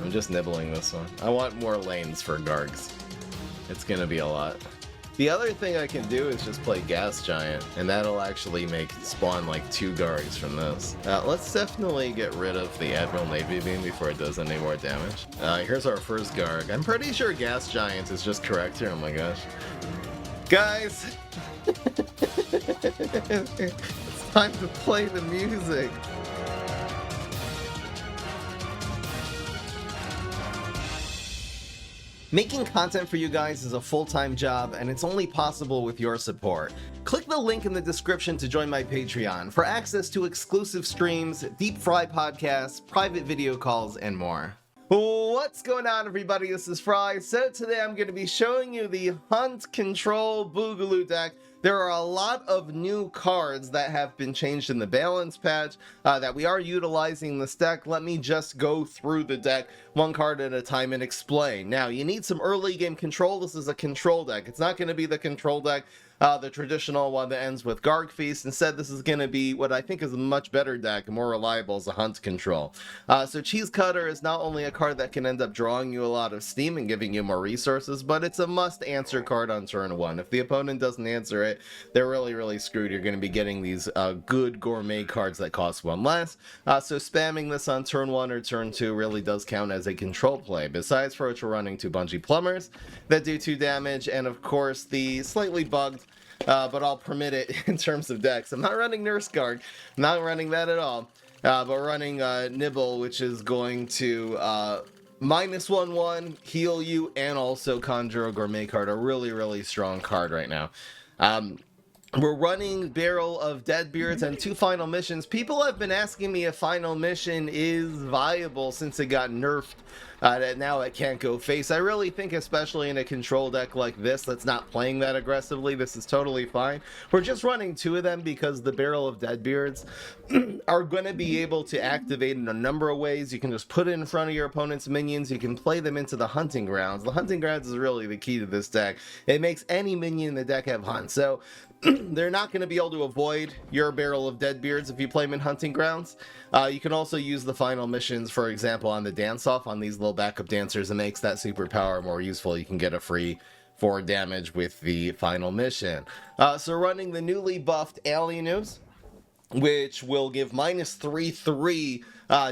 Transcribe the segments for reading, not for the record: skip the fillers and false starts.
I'm just nibbling this one. I want more lanes for Gargs. It's gonna be a lot. The other thing I can do is just play Gas Giant, and that'll actually spawn like 2 Gargs from this. Let's definitely get rid of the Admiral Navy Beam before it does any more damage. Here's our first Garg. I'm pretty sure Gas Giant is just correct here, oh my gosh. Guys! It's time to play the music! Making content for you guys is a full-time job, and it's only possible with your support. Click the link in the description to join my Patreon for access to exclusive streams, deep fry podcasts, private video calls, and more. What's going on, everybody? This is Fry. So today I'm going to be showing you the Hunt Control Boogaloo deck. There are a lot of new cards that have been changed in the balance patch that we are utilizing this deck. Let me just go through the deck one card at a time and explain. Now, you need some early game control. This is a control deck. It's not going to be the control deck, the traditional one that ends with Garg Feast. Instead, this is going to be what I think is a much better deck, more reliable as a Hunt Control. So Cheese Cutter is not only a card that can end up drawing you a lot of steam and giving you more resources, but it's a must-answer card on turn 1. If the opponent doesn't answer it, they're really screwed. You're going to be getting these good gourmet cards that cost 1 less. So spamming this on turn 1 or turn 2 really does count as a control play. Besides for which, we're running 2 Bungee Plumbers that do 2 damage, and of course the slightly bugged, but I'll permit it in terms of decks. I'm not running Nurse Guard. I'm not running that at all. But running Nibble, which is going to -1/1, heal you, and also conjure a gourmet card. A really strong card right now. We're running Barrel of Deadbeards and 2 final missions. People have been asking me if final mission is viable since it got nerfed. That now it can't go face. I really think, especially in a control deck like this that's not playing that aggressively, this is totally fine. We're just running 2 of them because the Barrel of Deadbeards are going to be able to activate in a number of ways. You can just put it in front of your opponent's minions. You can play them into the Hunting Grounds. The Hunting Grounds is really the key to this deck. It makes any minion in the deck have Hunt. So they're not going to be able to avoid your Barrel of Deadbeards if you play them in Hunting Grounds. You can also use the final missions, for example, on the dance-off on these little backup dancers. It makes that superpower more useful. You can get a free 4 damage with the final mission. So running the newly buffed Alienus, which will give -3/3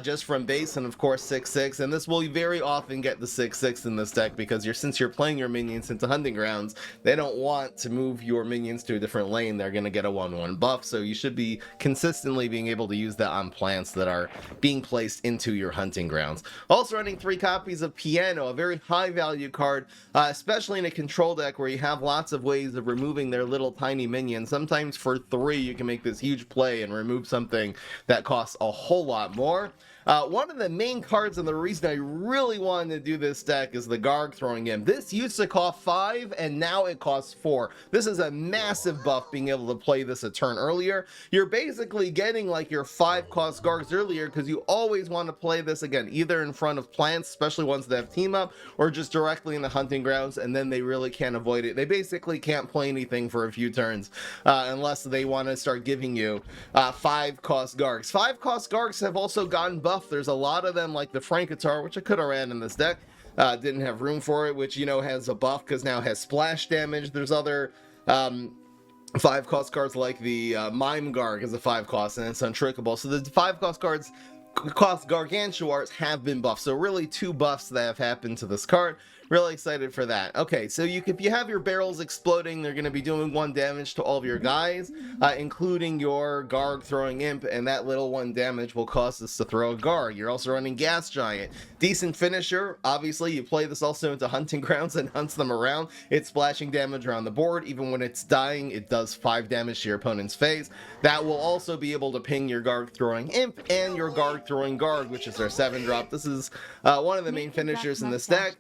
just from base, and of course 6/6, and this will very often get the 6/6 in this deck because since you're playing your minions into Hunting Grounds, they don't want to move your minions to a different lane. They're going to get a 1/1 buff, so you should be consistently being able to use that on plants that are being placed into your Hunting Grounds. Also running 3 copies of Piano, a very high value card, especially in a control deck where you have lots of ways of removing their little tiny minions. Sometimes for 3 you can make this huge play and remove something that costs a whole lot more. One of the main cards, and the reason I really wanted to do this deck, is the Garg Throwing Imp. This used to cost 5, and now it costs 4. This is a massive buff, being able to play this a turn earlier. You're basically getting like your 5-cost Gargs earlier, because you always want to play this, again, either in front of plants, especially ones that have team up, or just directly in the Hunting Grounds, and then they really can't avoid it. They basically can't play anything for a few turns, unless they want to start giving you 5-cost Gargs. 5-cost Gargs have also gotten buffed. There's a lot of them, like the Frankatar, which I could have ran in this deck. Didn't have room for it, which, you know, has a buff because now it has splash damage. There's other 5-cost cards like the Mime Garg is a 5-cost, and it's untrickable. So the 5-cost cards cost Gargantuars have been buffed. So really 2 buffs that have happened to this card. Really excited for that. Okay, so if you have your barrels exploding, they're going to be doing 1 damage to all of your guys, including your Garg Throwing Imp, and that little 1 damage will cause us to throw a Garg. You're also running Gas Giant. Decent finisher. Obviously, you play this also into Hunting Grounds and hunts them around. It's splashing damage around the board. Even when it's dying, it does 5 damage to your opponent's face. That will also be able to ping your Garg Throwing Imp and your Garg Throwing Garg, which is our 7-drop. This is one of the main finishers in this deck.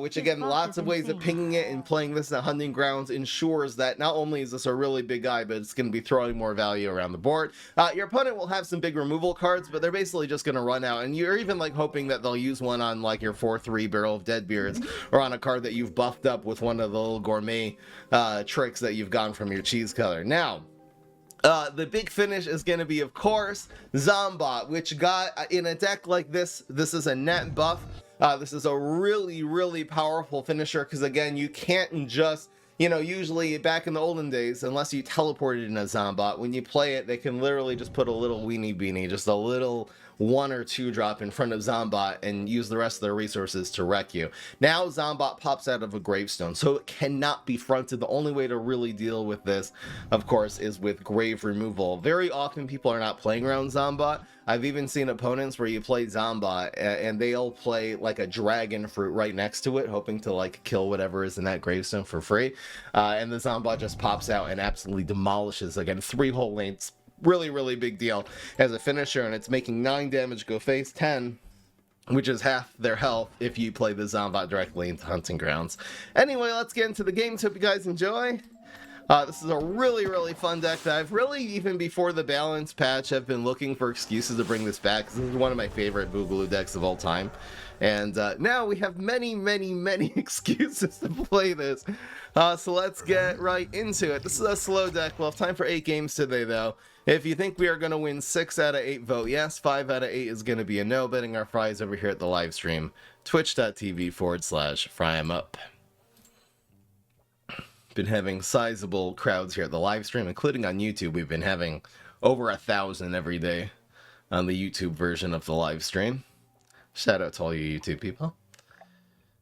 Which again, lots of ways of pinging it, and playing this at Hunting Grounds ensures that not only is this a really big guy, but it's going to be throwing more value around the board. Your opponent will have some big removal cards, but they're basically just going to run out, and you're even like hoping that they'll use one on like your 4/3 Barrel of Deadbeards, or on a card that you've buffed up with one of the little gourmet tricks that you've gotten from your Cheese Cutter. Now, the big finish is going to be, of course, Zombot, which got, in a deck like this is a net buff. This is a really, really powerful finisher because, again, you can't just, you know, usually back in the olden days, unless you teleported in a Zombot, when you play it, they can literally just put a little weenie beanie, just a little 1 or 2 drop in front of Zombot and use the rest of their resources to wreck you. Now Zombot pops out of a gravestone, so it cannot be fronted. The only way to really deal with this, of course, is with grave removal. Very often people are not playing around Zombot. I've even seen opponents where you play Zombot and they'll play like a dragon fruit right next to it, hoping to like kill whatever is in that gravestone for free. And the Zombot just pops out and absolutely demolishes, again, 3 whole lanes. Really, really big deal as a finisher, and it's making 9 damage go face, 10, which is half their health if you play the Zombot directly into Hunting Grounds. Anyway, let's get into the games. Hope you guys enjoy. This is a really, really fun deck that I've really, even before the balance patch, have been looking for excuses to bring this back, because this is one of my favorite Boogaloo decks of all time. And now we have many, many, many excuses to play this. So let's get right into it. This is a slow deck. We'll have time for 8 games today, though. If you think we are going to win 6 out of 8, vote yes. 5 out of 8 is going to be a no. Betting our fries over here at the live stream. Twitch.tv/FryEmUp. Been having sizable crowds here at the live stream, including on YouTube. We've been having over 1,000 every day on the YouTube version of the live stream. Shout out to all you YouTube people.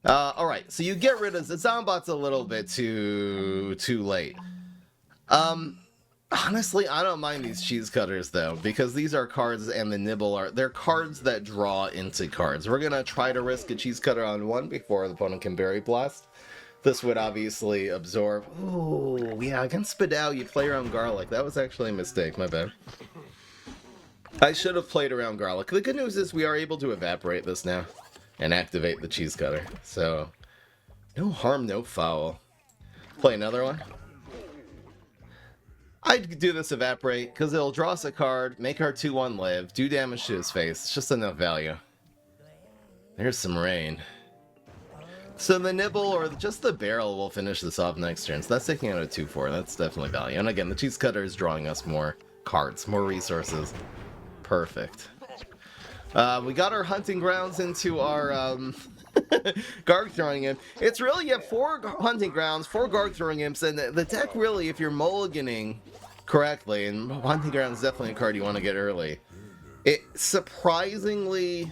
Alright, so you get rid of the Zombot's a little bit too late. Honestly, I don't mind these cheese cutters though, because these are cards, and the nibble they're cards that draw into cards. We're gonna try to risk a cheese cutter on 1 before the opponent can Berry Blast. This would obviously absorb. Ooh, yeah, against Spadao you play around Garlic. That was actually a mistake, my bad. I should have played around Garlic. The good news is we are able to evaporate this now and activate the cheese cutter. So, no harm, no foul. Play another one. I'd do this evaporate, because it'll draw us a card, make our 2/1 live, do damage to his face. It's just enough value. There's some rain. So the nibble or just the barrel will finish this off next turn. So that's taking out a 2/4. That's definitely value. And again, the cheese cutter is drawing us more cards, more resources. Perfect. We got our Hunting Grounds into our Garg Throwing Imp. It's really, you have 4 Hunting Grounds, 4 Garg Throwing Imps, and the deck really, if you're mulliganing correctly, and Hunting Grounds is definitely a card you want to get early, it surprisingly,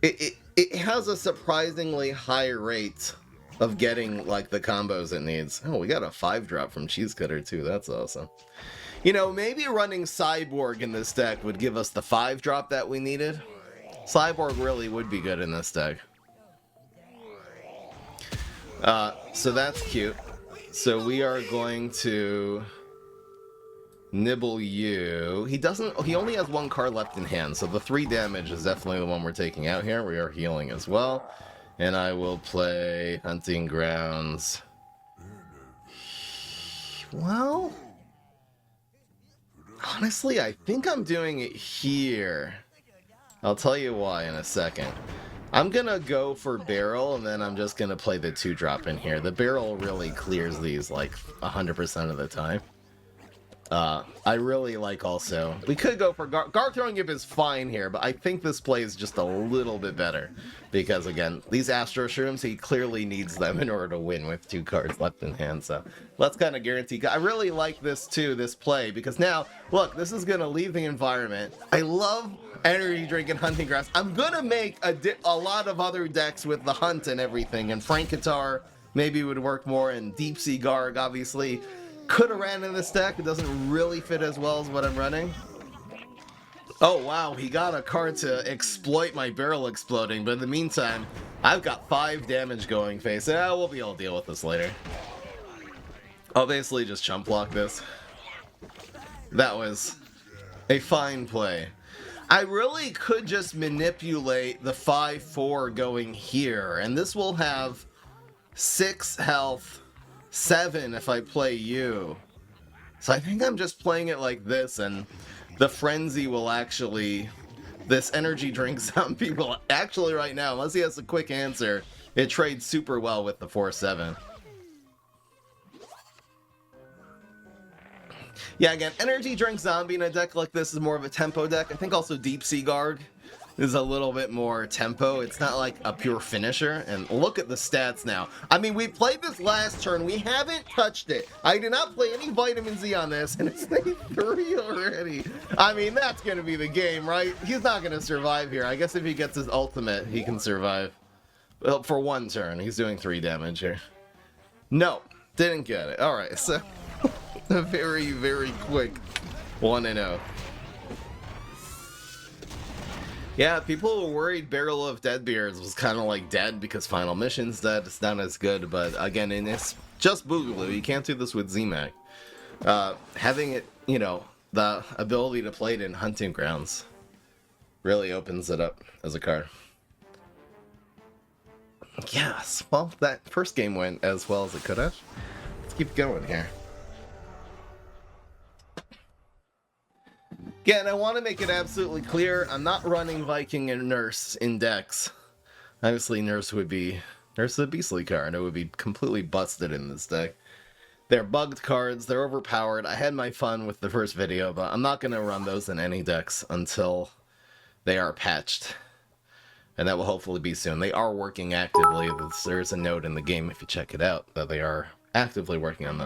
it has a surprisingly high rate of getting like the combos it needs. Oh, we got a 5-drop from Cheese Cutter too, that's awesome. You know, maybe running Cyborg in this deck would give us the 5-drop that we needed. Cyborg really would be good in this deck. So that's cute. So we are going to nibble you. He only has 1 card left in hand, so the 3 damage is definitely the one we're taking out here. We are healing as well. And I will play Hunting Grounds. Well, honestly, I think I'm doing it here. I'll tell you why in a second. I'm gonna go for barrel, and then I'm just gonna play the 2-drop in here. The barrel really clears these like 100% of the time. I really like also. We could go for Garg Throwing Imp is fine here, but I think this play is just a little bit better. Because again, these Astro Shrooms, he clearly needs them in order to win with 2 cards left in hand. So let's kind of guarantee. I really like this too, this play, because now, look, this is gonna leave the environment. I love Energy Drink and Hunting Grounds. I'm gonna make a lot of other decks with the Hunt and everything, and Frankatar maybe would work more, and Deep Sea Garg obviously could have ran in this deck. It doesn't really fit as well as what I'm running. Oh wow, he got a card to exploit my barrel exploding, but in the meantime, I've got 5 damage going face. Yeah, we'll be able to deal with this later. I'll basically just chump block this. That was a fine play. I really could just manipulate the 5/4 going here, and this will have 6 health, 7 if I play you. So I think I'm just playing it like this, and the frenzy will actually, this energy drink zombie will actually right now, unless he has a quick answer, it trades super well with the 4/7. Yeah, again, energy drink zombie in a deck like this is more of a tempo deck. I think also Deep Sea Garg is a little bit more tempo. It's not like a pure finisher. And look at the stats now. I mean, we played this last turn. We haven't touched it. I did not play any Vitamin Z on this, and it's day 3 already. I mean, that's going to be the game, right? He's not going to survive here. I guess if he gets his ultimate, he can survive. Well, for 1 turn. He's doing 3 damage here. No, didn't get it. All right, so a very, very quick 1-0. Yeah, people were worried Barrel of Deadbeards was kind of like dead because Final Mission's dead. It's not as good, but again, and it's just Boogaloo. You can't do this with ZMAC. Having it, you know, the ability to play it in Hunting Grounds really opens it up as a card. Yes, well, that first game went as well as it could have. Let's keep going here. Yeah, and I want to make it absolutely clear, I'm not running Viking and Nurse in decks. Obviously, Nurse is a beastly card. It would be completely busted in this deck. They're bugged cards, they're overpowered. I had my fun with the first video, but I'm not going to run those in any decks until they are patched. And that will hopefully be soon. They are working actively. There's a note in the game, if you check it out, that they are actively working on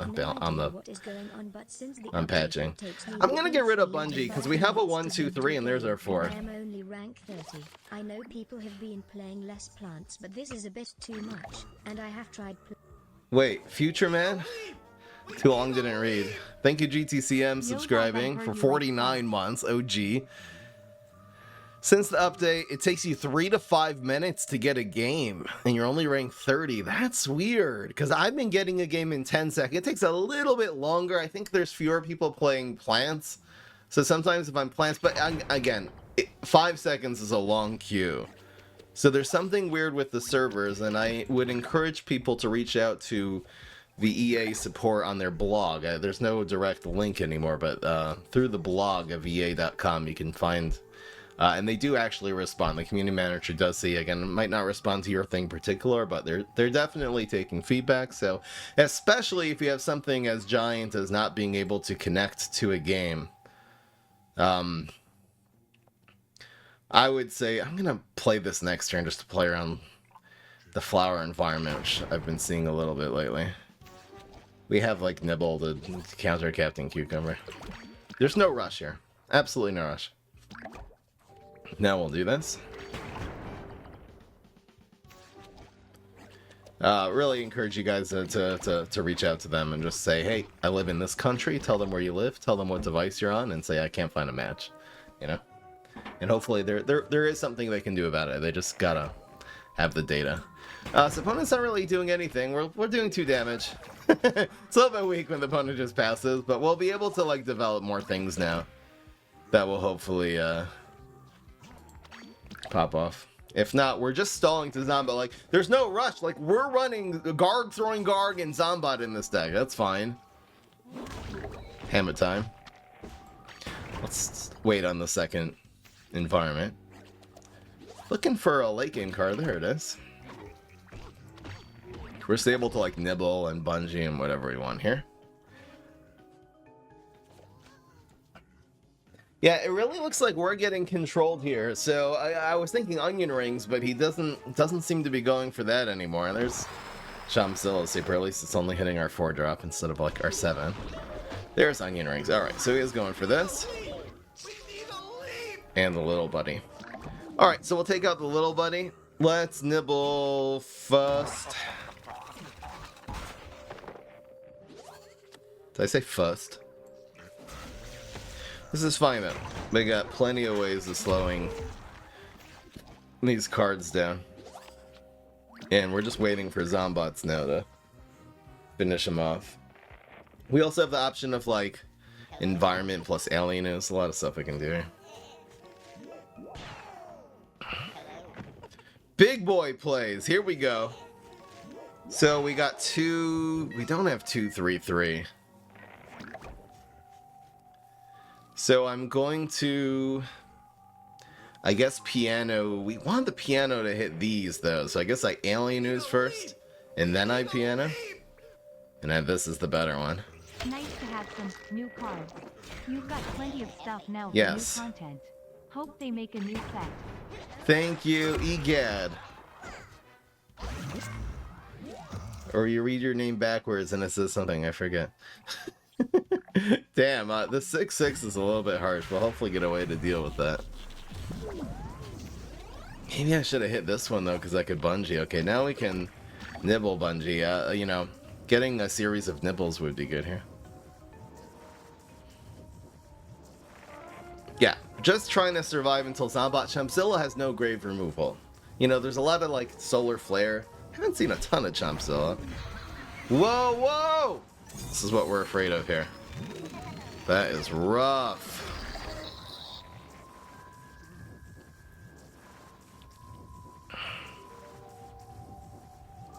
patching. I'm gonna get rid of Bungie because we have a 1, 2, 3, and there's our 4. I am only rank 30. I know people have been playing less plants, but this is a bit too much, and I have tried. Wait, Future Man? Too long, didn't read. Thank you, GTCM, subscribing for 49 months. OG. Since the update, it takes you 3 to 5 minutes to get a game, and you're only ranked 30. That's weird, because I've been getting a game in 10 seconds. It takes a little bit longer. I think there's fewer people playing plants, so sometimes if I'm plants, but again, 5 seconds is a long queue. So there's something weird with the servers, and I would encourage people to reach out to the EA support on their blog. There's no direct link anymore, but through the blog of EA.com, you can find... and they do actually respond. The community manager does see, again, might not respond to your thing in particular, but they're definitely taking feedback. So, especially if you have something as giant as not being able to connect to a game, I would say I'm gonna play this next turn just to play around the flower environment, which I've been seeing a little bit lately. We have like Nibble to counter Captain Cucumber. There's no rush here. Absolutely no rush. Now we'll do this. Really encourage you guys to reach out to them and just say, hey, I live in this country. Tell them where you live. Tell them what device you're on, and say I can't find a match. You know, and hopefully there is something they can do about it. They just gotta have the data. So opponent's not really doing anything. We're doing 2 damage. It's a little bit weak when the opponent just passes, but we'll be able to like develop more things now that will hopefully pop off. If not, we're just stalling to Zombat. Like, there's no rush. Like, we're running Garg throwing Garg and Zombat in this deck. That's fine. Hammer time. Let's wait on the second environment. Looking for a late game card. There it is. We're still able to, like, nibble and Bungie and whatever we want here. Yeah, it really looks like we're getting controlled here. So I was thinking onion rings, but he doesn't seem to be going for that anymore. There's Shamzilla Super. At least it's only hitting our 4-drop instead of like our 7. There's onion rings. All right, so he is going for this and the little buddy. All right, so we'll take out the little buddy. Let's nibble first. Did I say first? This is fine though. They got plenty of ways of slowing these cards down. And we're just waiting for Zombots now to finish them off. We also have the option of like environment plus alien. There's a lot of stuff we can do here. Big boy plays. Here we go. So we got 2. We don't have 2, 3, 3. So I'm going to, I guess, piano. We want the piano to hit these, though. So I guess I alien ooze first, and then I piano. And then this is the better one. Nice to have some new cards. You've got plenty of stuff now for yes. new content. Hope they make a new set. Thank you, Egad. Or you read your name backwards and it says something, I forget. Damn, the 6-6 is a little bit harsh. We'll hopefully get a way to deal with that. Maybe I should have hit this one, though, because I could bungee. Okay, now we can nibble bungee. You know, getting a series of nibbles would be good here. Yeah, just trying to survive until Zombat. Champzilla has no grave removal. You know, there's a lot of, like, solar flare. I haven't seen a ton of Champzilla. Whoa, whoa! This is what we're afraid of here. That is rough.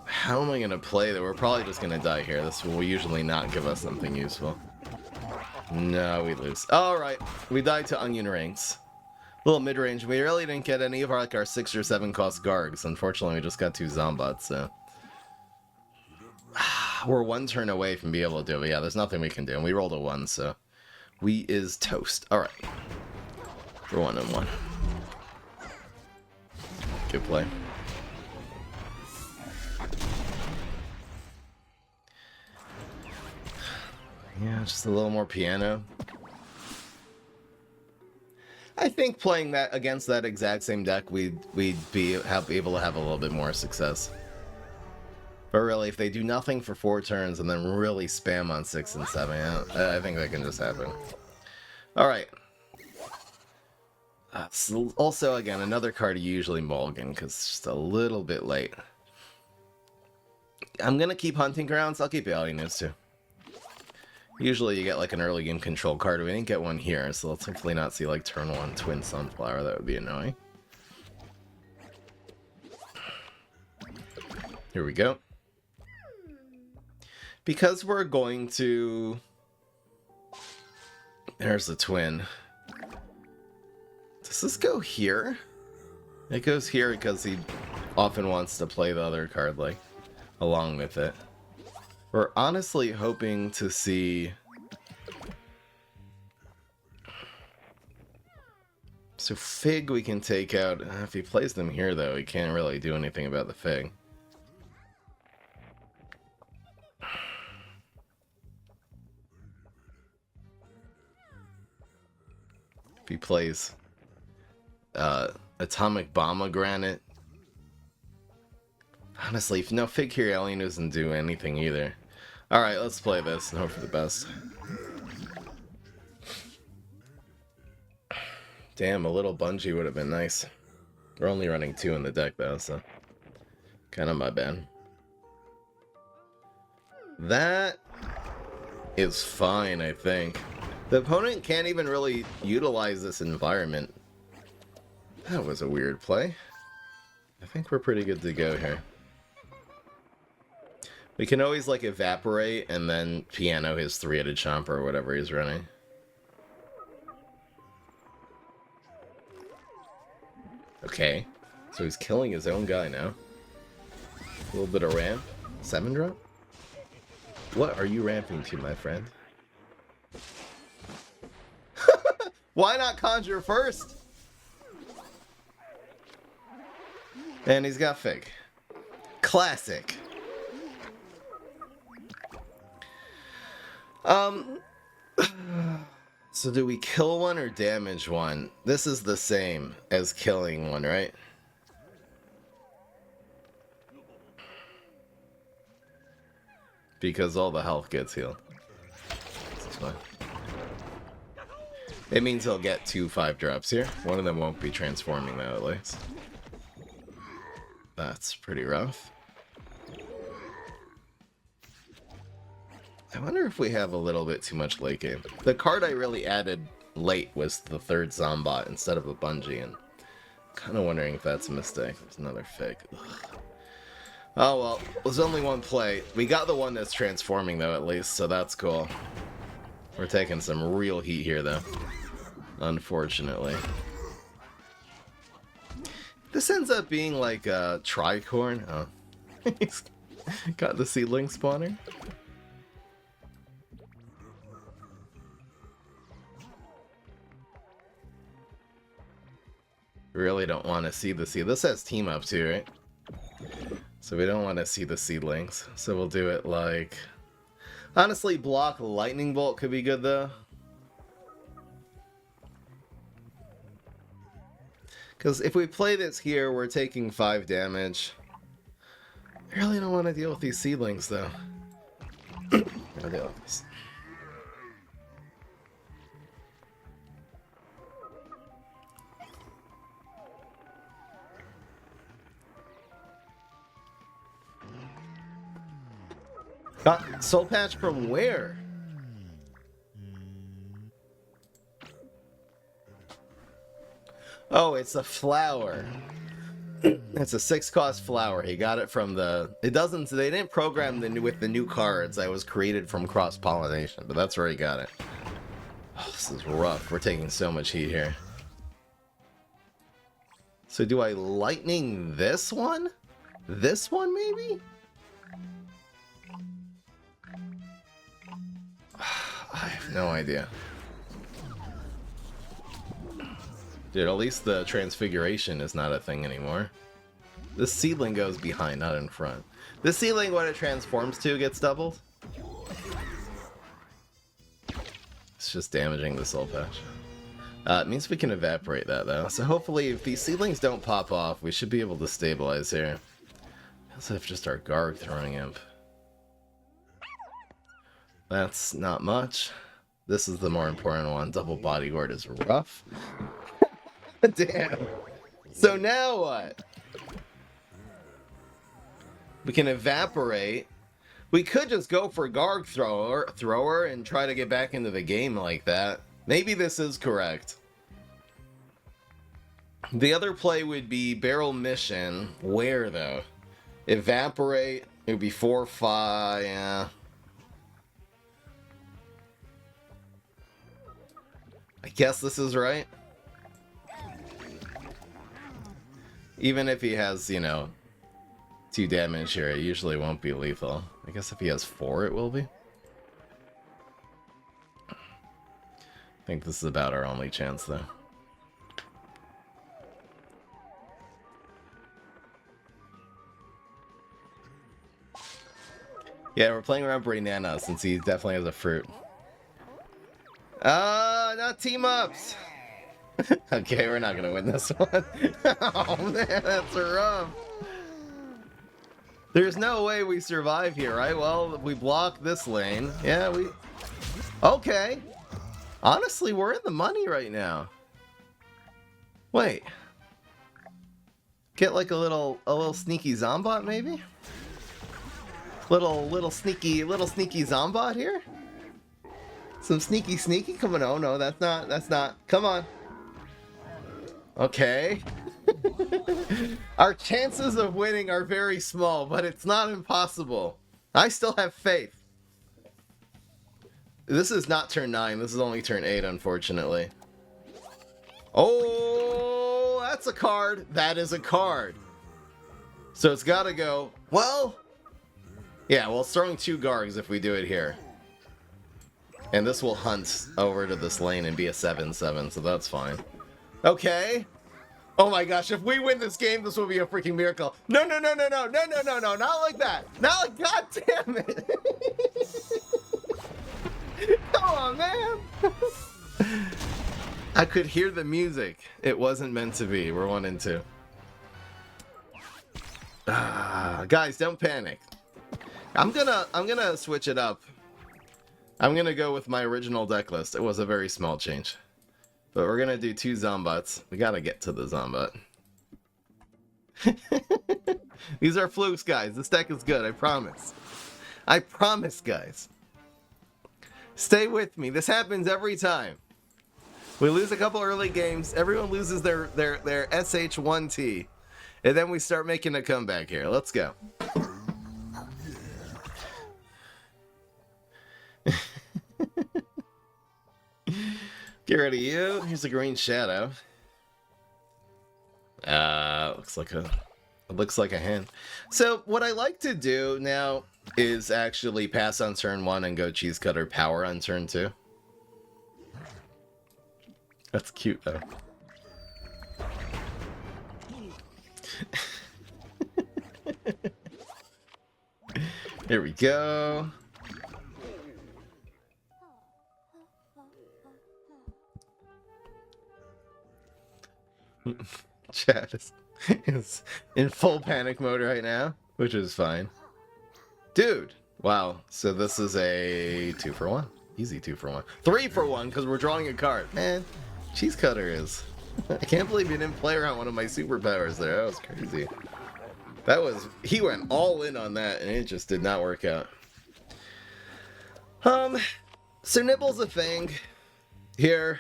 How am I going to play that? We're probably just going to die here. This will usually not give us something useful. No, we lose. Alright, we died to Onion Rings. A little mid-range. We really didn't get any of our, like, our 6 or 7 cost Gargs. Unfortunately, we just got 2 Zombats, so... We're one turn away from being able to do it, but yeah, there's nothing we can do. And we rolled a 1, so... We is toast. Alright. We're 1-1. Good play. Yeah, just a little more piano. I think playing that against that exact same deck, we'd be able to have a little bit more success. But really, if they do nothing for 4 turns and then really spam on 6 and 7, I think that can just happen. Alright. So also, again, another card you usually mulligan, because it's just a little bit late. I'm going to keep Hunting Grounds. I'll keep Alien News, too. Usually you get like an early game control card. We didn't get one here, so let's hopefully not see like turn 1 Twin Sunflower. That would be annoying. Here we go. Because we're going to... There's the twin. Does this go here? It goes here because he often wants to play the other card, like, along with it. We're honestly hoping to see... So Fig we can take out. If he plays them here, though, he can't really do anything about the Fig. If he plays Atomic Pomegranate. Honestly, if no Fig here, Alien doesn't do anything either. Alright, let's play this and hope for the best. Damn, a little bungee would have been nice. We're only running 2 in the deck, though, so... kind of my bad. That is fine, I think. The opponent can't even really utilize this environment. That was a weird play. I think we're pretty good to go here. We can always, like, evaporate and then piano his 3-headed Chomper or whatever he's running. Okay. So he's killing his own guy now. A little bit of ramp. 7-drop? What are you ramping to, my friend? Why not conjure first? And he's got Fig. Classic. So do we kill one or damage one? This is the same as killing one, right? Because all the health gets healed. This is fine. It means he'll get 2 5-drops here. One of them won't be transforming, though, at least. That's pretty rough. I wonder if we have a little bit too much late game. The card I really added late was the 3rd Zombat instead of a bungee, and I'm kind of wondering if that's a mistake. There's another Fig. Ugh. Oh well, there's only one play. We got the one that's transforming, though, at least, so that's cool. We're taking some real heat here, though. Unfortunately. This ends up being like a tricorn. Oh. He's got the seedling spawner. Really don't want to see the seed. This has team up too, right? So we don't want to see the seedlings. So we'll do it like... Honestly, block lightning bolt could be good though. Because if we play this here, we're taking 5 damage. I really don't want to deal with these seedlings though. I'll deal with this. Got soul patch from where? Oh, it's a flower. It's a 6-cost flower. He got it from the... It doesn't... They didn't program with the new cards that was created from cross-pollination, but that's where he got it. Oh, this is rough. We're taking so much heat here. So do I lightning this one? This one, maybe? I have no idea. Dude, at least the transfiguration is not a thing anymore. The seedling goes behind, not in front. The seedling, what it transforms to, gets doubled. It's just damaging the soul patch. It means we can evaporate that, though. So hopefully, if these seedlings don't pop off, we should be able to stabilize here. We also have just our Garg throwing imp. That's not much. This is the more important one. Double body ward is rough. Damn. So now what? We can evaporate. We could just go for Garg thrower and try to get back into the game like that. Maybe this is correct. The other play would be barrel mission. Where though? Evaporate. It would be 4-5. Yeah. I guess this is right. Even if he has, you know, 2 damage here, it usually won't be lethal. I guess if he has 4, it will be. I think this is about our only chance, though. Yeah, we're playing around Brainana since he definitely has a fruit. Not team ups! Okay, we're not gonna win this one. Oh man, that's rough. There's no way we survive here, right? Well, we block this lane. Yeah, we... Okay. Honestly, we're in the money right now. Wait. Get like a little sneaky Zombot, maybe? Little sneaky Zombot here? Some sneaky? Come on, no, that's not. Come on. Okay. Our chances of winning are very small, but it's not impossible. I still have faith. This is not turn 9, this is only turn 8, unfortunately. Oh, that's a card. That is a card. So it's gotta go, well... Yeah, well, it's throwing 2 Gargs if we do it here. And this will hunt over to this lane and be a 7/7, so that's fine. Okay. Oh my gosh, if we win this game, this will be a freaking miracle. No, not like that. Not like, god damn it. Come on, man. I could hear the music. It wasn't meant to be. We're 1-2. Guys, don't panic. I'm gonna switch it up. I'm gonna go with my original deck list. It was a very small change. But we're gonna do 2 Zombots. We gotta get to the Zombot. These are flukes, guys. This deck is good, I promise. I promise, guys. Stay with me. This happens every time. We lose a couple early games. Everyone loses their SH1T. And then we start making a comeback here. Let's go. Get rid of you. Here's a green shadow. Looks like a hand. So what I like to do now is actually pass on turn 1 and go Cheese Cutter Power on turn 2. That's cute though. Here we go. Chad is in full panic mode right now, which is fine. Dude, wow. So this is a 2-for-1. Easy 2-for-1. 3-for-1 because we're drawing a card. Man, Cheese Cutter is. I can't believe you didn't play around one of my superpowers there. That was crazy. He went all in on that and it just did not work out. So Nibble's a thing here.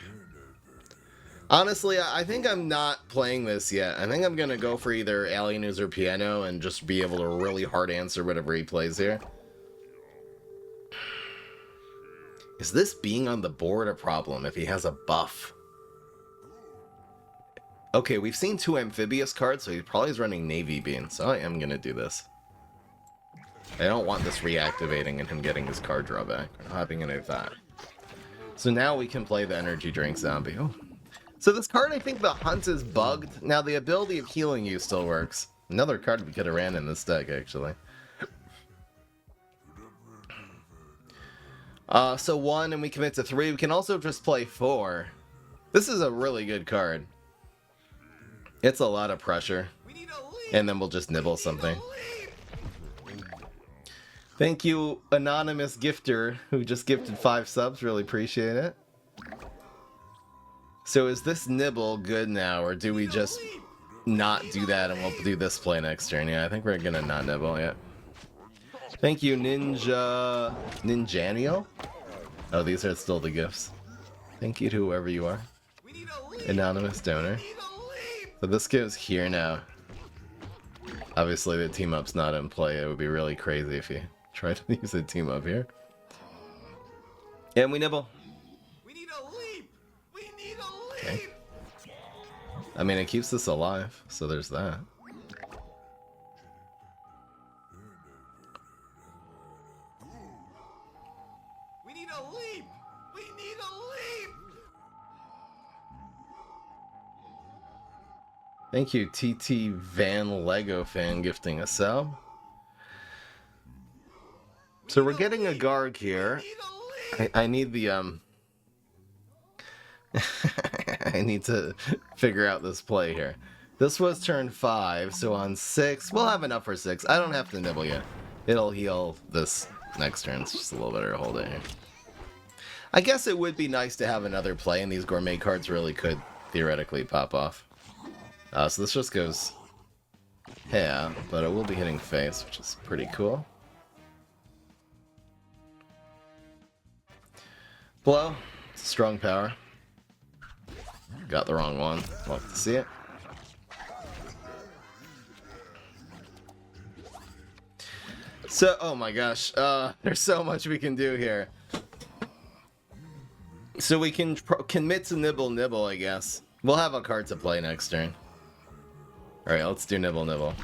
Honestly, I think I'm not playing this yet. I think I'm going to go for either Alien or Piano and just be able to really hard answer whatever he plays here. Is this being on the board a problem if he has a buff? Okay, we've seen 2 amphibious cards, so he probably is running Navy Bean, so I am going to do this. I don't want this reactivating and him getting his card drawback. We're not having any of that. So now we can play the Energy Drink Zombie. Oh. So this card, I think the Hunt is bugged. Now the ability of healing you still works. Another card we could have ran in this deck, actually. So 1 and we commit to 3. We can also just play 4. This is a really good card. It's a lot of pressure. And then we'll just nibble something. Thank you, anonymous gifter, who just gifted 5 subs. Really appreciate it. So is this nibble good now, or do we just not do that and we'll do this play next turn? Yeah, I think we're gonna not nibble yet. Thank you, Ninjanio. Oh, these are still the gifts. Thank you to whoever you are. Anonymous donor. So this goes here now. Obviously the team up's not in play. It would be really crazy if you tried to use a team up here. And we nibble. Okay. I mean, it keeps us alive, so there's that. We need a leap! We need a leap! Thank you, TT Van Lego fan, gifting a sub. So we're getting a Garg here. I need the I need to figure out this play here. This was turn 5, so on 6, we'll have enough for 6. I don't have to nibble yet. It'll heal this next turn. It's just a little better to hold it here. I guess it would be nice to have another play, and these gourmet cards really could theoretically pop off. So this just goes yeah, but it will be hitting face, which is pretty cool. Blow. It's a strong power. Got the wrong one. Love to see it. So, oh my gosh, there's so much we can do here. So we can commit to nibble, I guess. We'll have a card to play next turn. Alright, let's do nibble.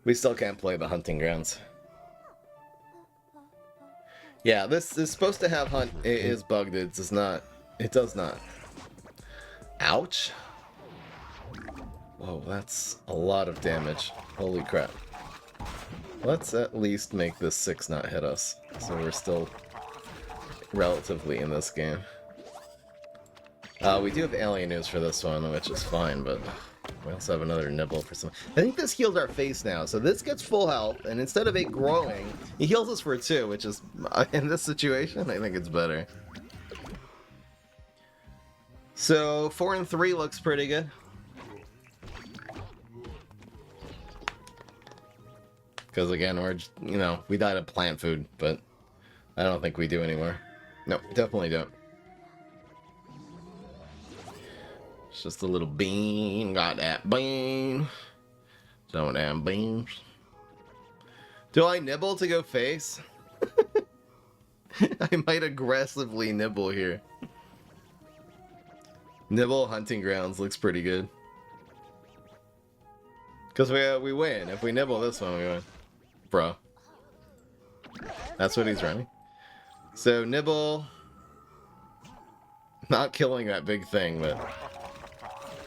We still can't play the hunting grounds. Yeah, this is supposed to have hunt. It is bugged. It does not. It does not. Ouch. Whoa, that's a lot of damage. Holy crap. Let's at least make this 6 not hit us, so we're still relatively in this game. We do have alien news for this one, which is fine, but we also have another nibble for some. I think this heals our face now, so this gets full health, and instead of it growing, he heals us for 2, which is, in this situation, I think it's better. So 4 and 3 looks pretty good. Because again, we're just, we died of plant food, but I don't think we do anymore. No, definitely don't. It's just a little bean. Got that bean. Some damn beans. Do I nibble to go face? I might aggressively nibble here. Nibble hunting grounds looks pretty good. Because we win. If we nibble this one, we win. Bro. That's what he's running. So nibble. Not killing that big thing, but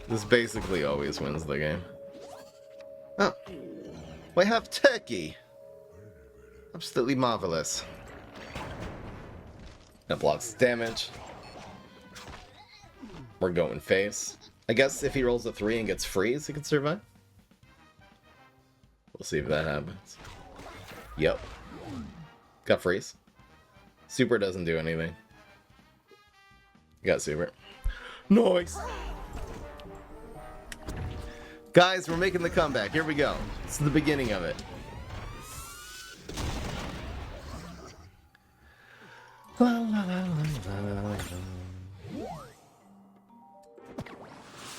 this basically always wins the game. Oh. We have turkey. Absolutely marvelous. That blocks damage. We're going face. I guess if he rolls a 3 and gets freeze, he can survive. We'll see if that happens. Yep. Got freeze. Super doesn't do anything. Got super. Nice! Guys, we're making the comeback. Here we go. This is the beginning of it. La, la, la, la, la, la.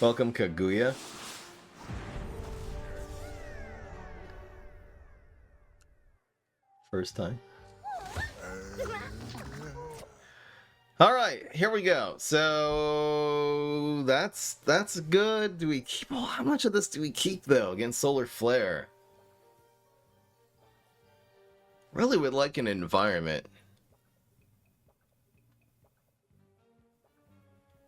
Welcome, Kaguya. First time. Alright, here we go. So that's good. Do we keep how much of this do we keep though against Solar Flare? Really would like an environment.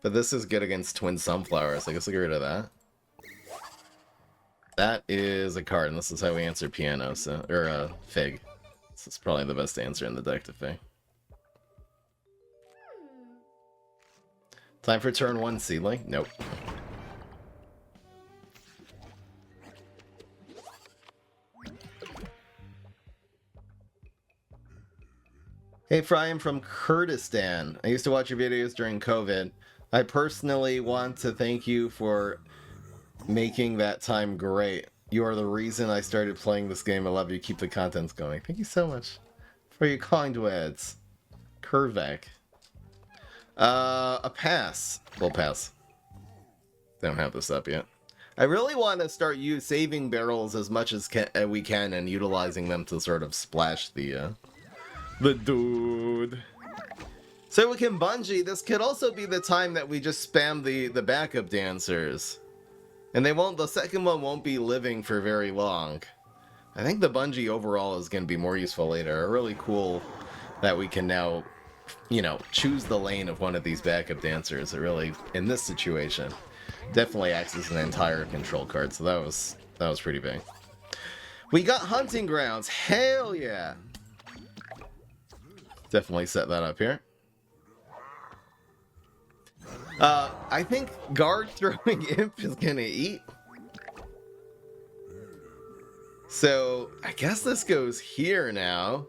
But this is good against Twin Sunflowers. I guess I'll get rid of that. That is a card, and this is how we answer Piano, so or Fig. This is probably the best answer in the deck to Fig. Time for turn 1, Seedling? Nope. Hey Fry, I'm from Kurdistan. I used to watch your videos during COVID. I personally want to thank you for making that time great. You are the reason I started playing this game. I love you. Keep the contents going. Thank you so much for your kind words. Kurvak. A pass. We'll pass. Don't have this up yet. I really want to start saving barrels as much as we can and utilizing them to sort of splash the dude. So we can bungee. This could also be the time that we just spam the backup dancers. And they won't, the second one won't be living for very long. I think the bungee overall is going to be more useful later. Really cool that we can now, you know, choose the lane of one of these backup dancers. It really, in this situation, definitely acts as an entire control card. So that was pretty big. We got Hunting Grounds. Hell yeah. Definitely set that up here. I think guard throwing imp is gonna eat. So I guess this goes here now.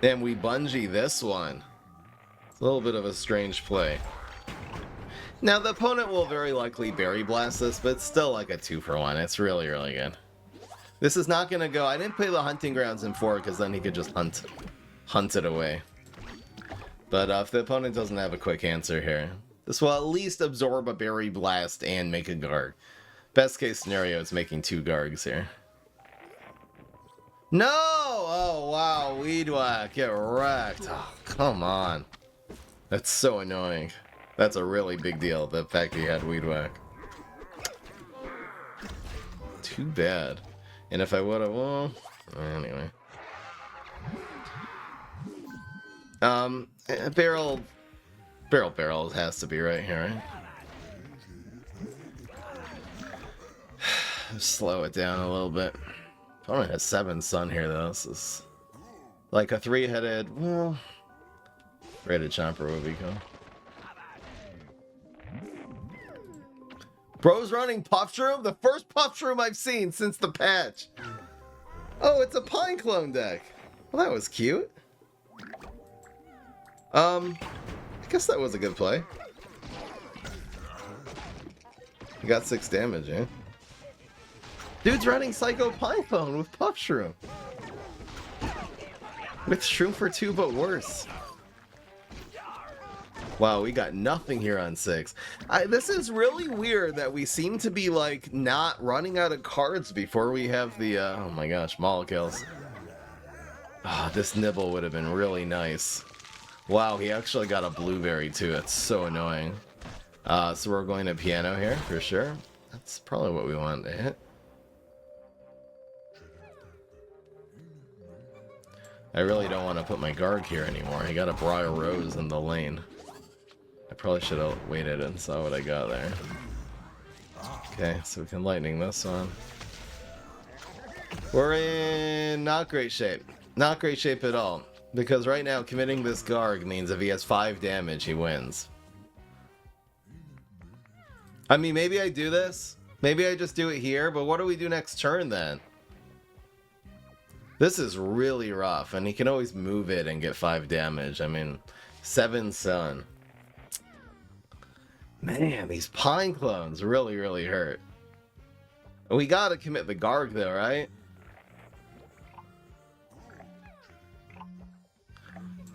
And we bungee this one. It's a little bit of a strange play. Now the opponent will very likely Berry Blast this, but it's still like a 2-for-1. It's really, really good. This is not gonna go. I didn't play the Hunting Grounds in 4 because then he could just hunt it away. But if the opponent doesn't have a quick answer here, this will at least absorb a Berry Blast and make a Garg. Best case scenario is making 2 Gargs here. No! Oh, wow. Weed Whack. Get wrecked. Oh, come on. That's so annoying. That's a really big deal, the fact that he had Weed Whack. Too bad. And if I would have, well, anyway. Barrel has to be right here, right? Slow it down a little bit. Opponent has 7 Sun here, though. This is like a 3-headed, well, rated Chomper would be cool. Bro's running Puff Shroom? The first Puff Shroom I've seen since the patch. Oh, it's a Pine Clone deck. Well, that was cute. I guess that was a good play. He got 6 damage, eh? Dude's running Psycho Pine Clone with Puff Shroom. With Shroom for 2, but worse. Wow, we got nothing here on 6. This is really weird that we seem to be, like, not running out of cards before we have the, oh my gosh, Molecules. Ah, this Nibble would have been really nice. Wow, he actually got a Blueberry, too. It's so annoying. So we're going to Piano here, for sure. That's probably what we wanted to hit. I really don't want to put my Garg here anymore. I got a Briar Rose in the lane. I probably should have waited and saw what I got there. Okay, so we can lightning this one. We're in not great shape. Not great shape at all. Because right now, committing this Garg means if he has 5 damage, he wins. I mean, maybe I do this. Maybe I just do it here, but what do we do next turn then? This is really rough, and he can always move it and get 5 damage. I mean, 7 Sun. Man, these Pine Clones really, really hurt. We gotta commit the Garg though, right?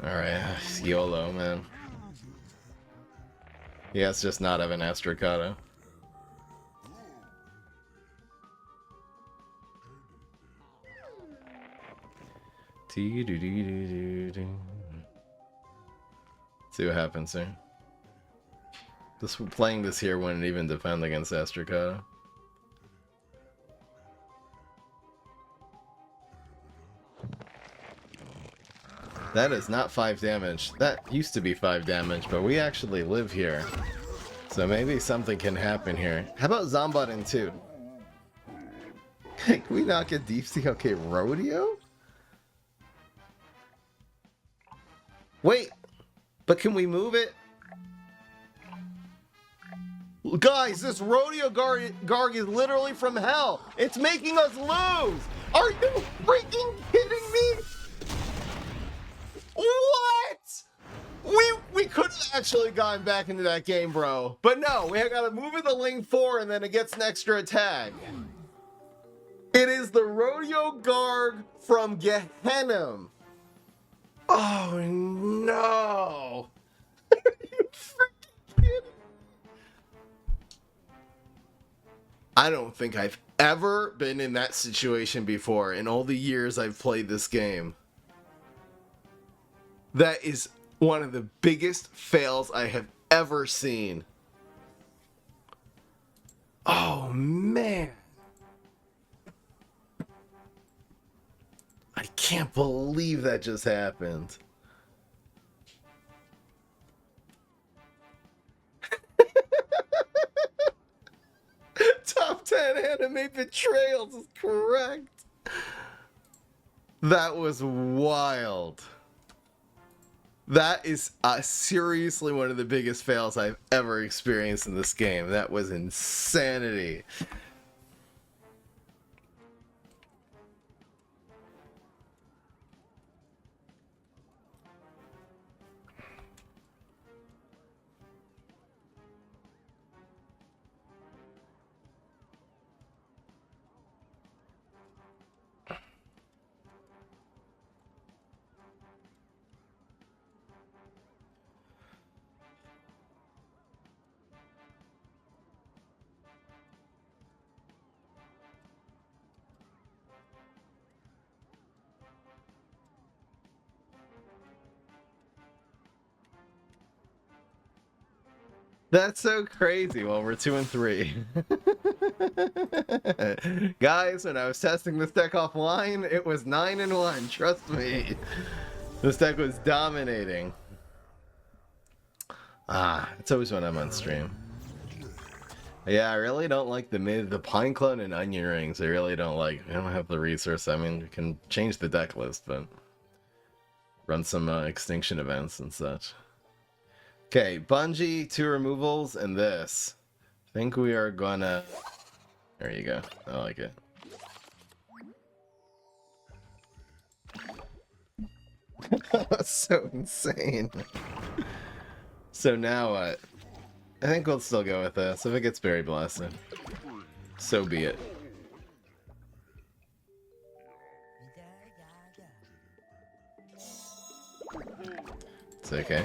Alright, YOLO, man. Yeah, it's just not have an Astrocado. See what happens here. Just playing this here wouldn't even defend against Astrocado. That is not 5 damage. That used to be 5 damage, but we actually live here. So maybe something can happen here. How about Zombat in 2? Hey, can we not get Deep Sea? Okay, Rodeo? Wait, but can we move it? Guys, this Rodeo Garg is literally from hell. It's making us lose. Are you freaking kidding me? What? We could have actually gotten back into that game, bro. But no, we gotta move it to lane 4 and then it gets an extra attack. It is the Rodeo Garg from Gehenna. Oh no. Are you freaking kidding? I don't think I've ever been in that situation before in all the years I've played this game. That is one of the biggest fails I have ever seen. Oh, man. I can't believe that just happened. Top 10 anime betrayals is correct. That was wild. That is seriously one of the biggest fails I've ever experienced in this game. That was insanity. That's so crazy. Well, we're 2 and 3. Guys, when I was testing this deck offline, it was 9 and 1. Trust me. This deck was dominating. It's always when I'm on stream. Yeah, I really don't like the Pine Clone and Onion Rings. I really don't like. I don't have the resource. I mean, we can change the deck list, but run some extinction events and such. Okay, Bungie, 2 removals, and this. I think we are gonna... There you go. I like it. That's so insane. So now what? I think we'll still go with this. If it gets Berry Blessed, so be it. It's okay.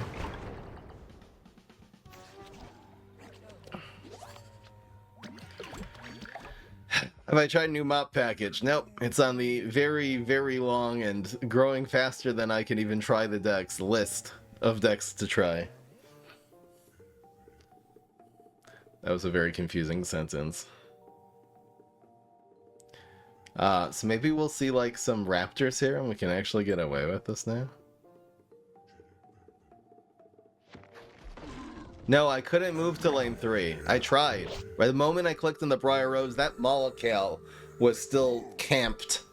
Have I tried new mop package? Nope. It's on the very, very long and growing faster than I can even try the decks list of decks to try. That was a very confusing sentence. So maybe we'll see like some raptors here and we can actually get away with this now. No, I couldn't move to lane 3. I tried. By the moment I clicked on the Briar Rose, that Molotov was still camped,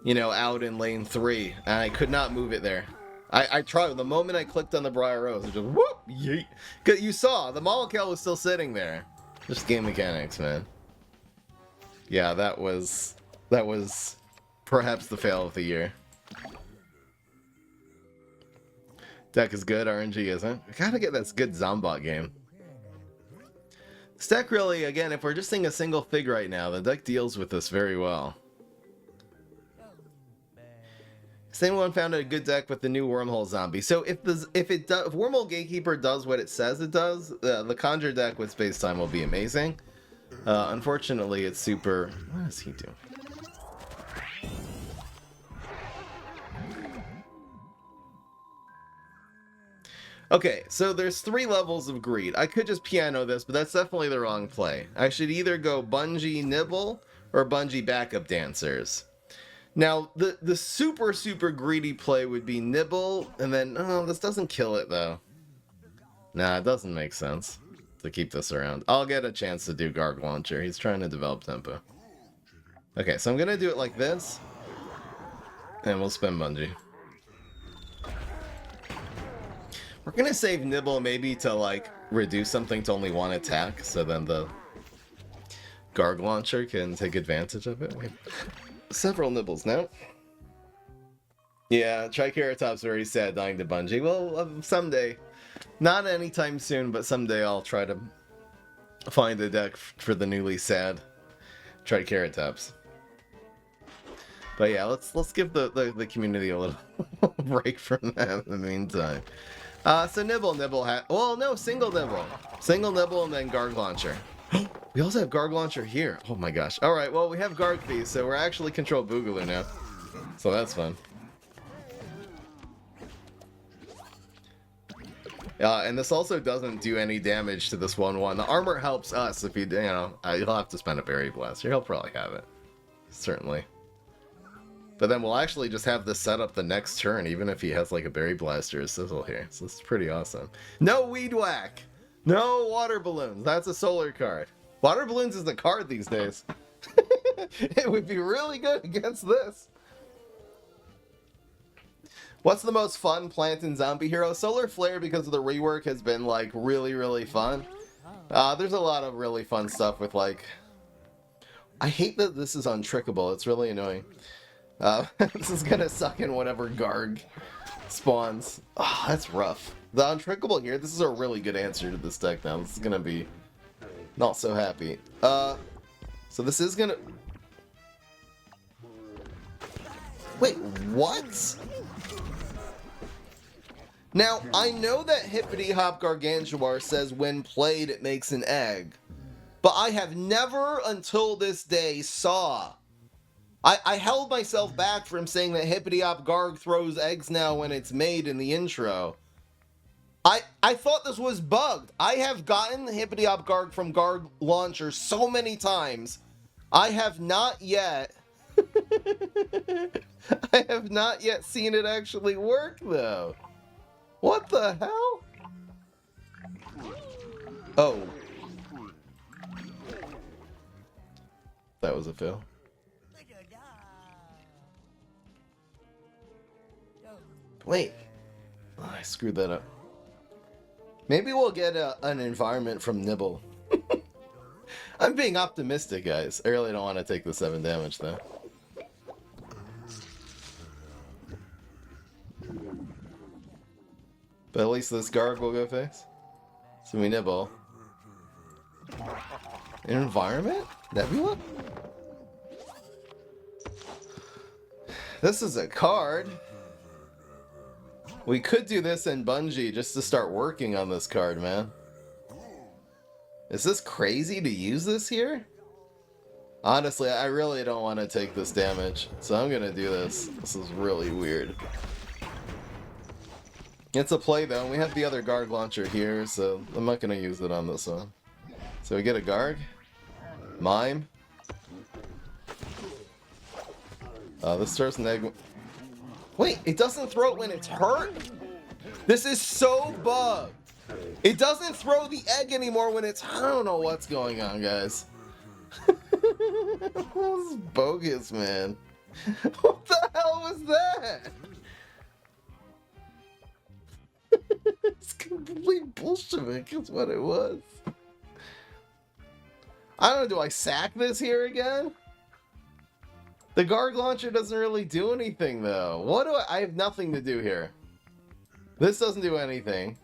you know, out in lane 3, and I could not move it there. I tried. The moment I clicked on the Briar Rose, it just whoop, yeet. 'Cause you saw, the Molotov was still sitting there. Just game mechanics, man. Yeah, that was perhaps the fail of the year. Deck is good, RNG isn't. I gotta get this good Zombot game. This deck really, again, if we're just seeing a single fig right now, the deck deals with this very well. Has anyone found a good deck with the new Wormhole Zombie? So if Wormhole Gatekeeper does what it says it does, the Conjure deck with Space Time will be amazing. Unfortunately, it's super... What is he doing? Okay, so there's 3 levels of greed. I could just piano this, but that's definitely the wrong play. I should either go Bungie Nibble or Bungie Backup Dancers. Now, the super greedy play would be Nibble, and then... Oh, this doesn't kill it, though. Nah, it doesn't make sense to keep this around. I'll get a chance to do Garg Launcher. He's trying to develop tempo. Okay, so I'm gonna do it like this, and we'll spin Bungie. We're gonna save Nibble maybe to, like, reduce something to only 1 attack, so then the Garg Launcher can take advantage of it. We have several Nibbles now. Yeah, Triceratops already said dying to Bungie. Well, someday. Not anytime soon, but someday I'll try to find a deck for the newly sad Triceratops. But yeah, let's give the community a little break from that in the meantime. So Nibble well, no, single Nibble. Single Nibble and then Garg Launcher. We also have Garg Launcher here. Oh my gosh. Alright, well, we have Garg Feast, so we're actually control Boogaloo now. So that's fun. And this also doesn't do any damage to this 1/1. The armor helps us if you know, you'll have to spend a Berry Blast. He'll probably have it. Certainly. But then we'll actually just have this set up the next turn, even if he has like a Berry Blast or a Sizzle here. So this is pretty awesome. No Weed Whack! No Water Balloons! That's a solar card. Water Balloons is the card these days. It would be really good against this. What's the most fun plant in Zombie Hero? Solar Flare, because of the rework, has been like really fun. There's a lot of really fun stuff with like... I hate that this is untrickable. It's really annoying. This is gonna suck in whatever Garg spawns. Oh, that's rough. The untrickable here, this is a really good answer to this deck now. This is gonna be not so happy. So this is gonna... Wait, what? Now, I know that Hippity Hop Gargantuar says when played it makes an egg, but I have never until this day saw... I held myself back from saying that Hippity Hop Garg throws eggs now when it's made in the intro. I thought this was bugged. I have gotten Hippity Hop Garg from Garg Launcher so many times. I have not yet... I have not yet seen it actually work, though. What the hell? Oh. That was a fail. Wait. Oh, I screwed that up. Maybe we'll get an environment from Nibble. I'm being optimistic, guys. I really don't want to take the 7 damage, though. But at least this Garg will go face. So we Nibble. An environment? Nebula? This is a card. We could do this in Bungie just to start working on this card, man. Is this crazy to use this here? Honestly, I really don't want to take this damage, so I'm gonna do this. This is really weird. It's a play though, and we have the other Garg Launcher here, so I'm not gonna use it on this one. So we get a Garg. Mime. This throws an egg. Wait, it doesn't throw it when it's hurt? This is so bugged. It doesn't throw the egg anymore when it's... I don't know what's going on, guys. This is bogus, man. What the hell was that? It's complete Bolshevik is what it was. I don't know, do I sack this here again? The Garg launcher doesn't really do anything, though. What do I have nothing to do here. This doesn't do anything.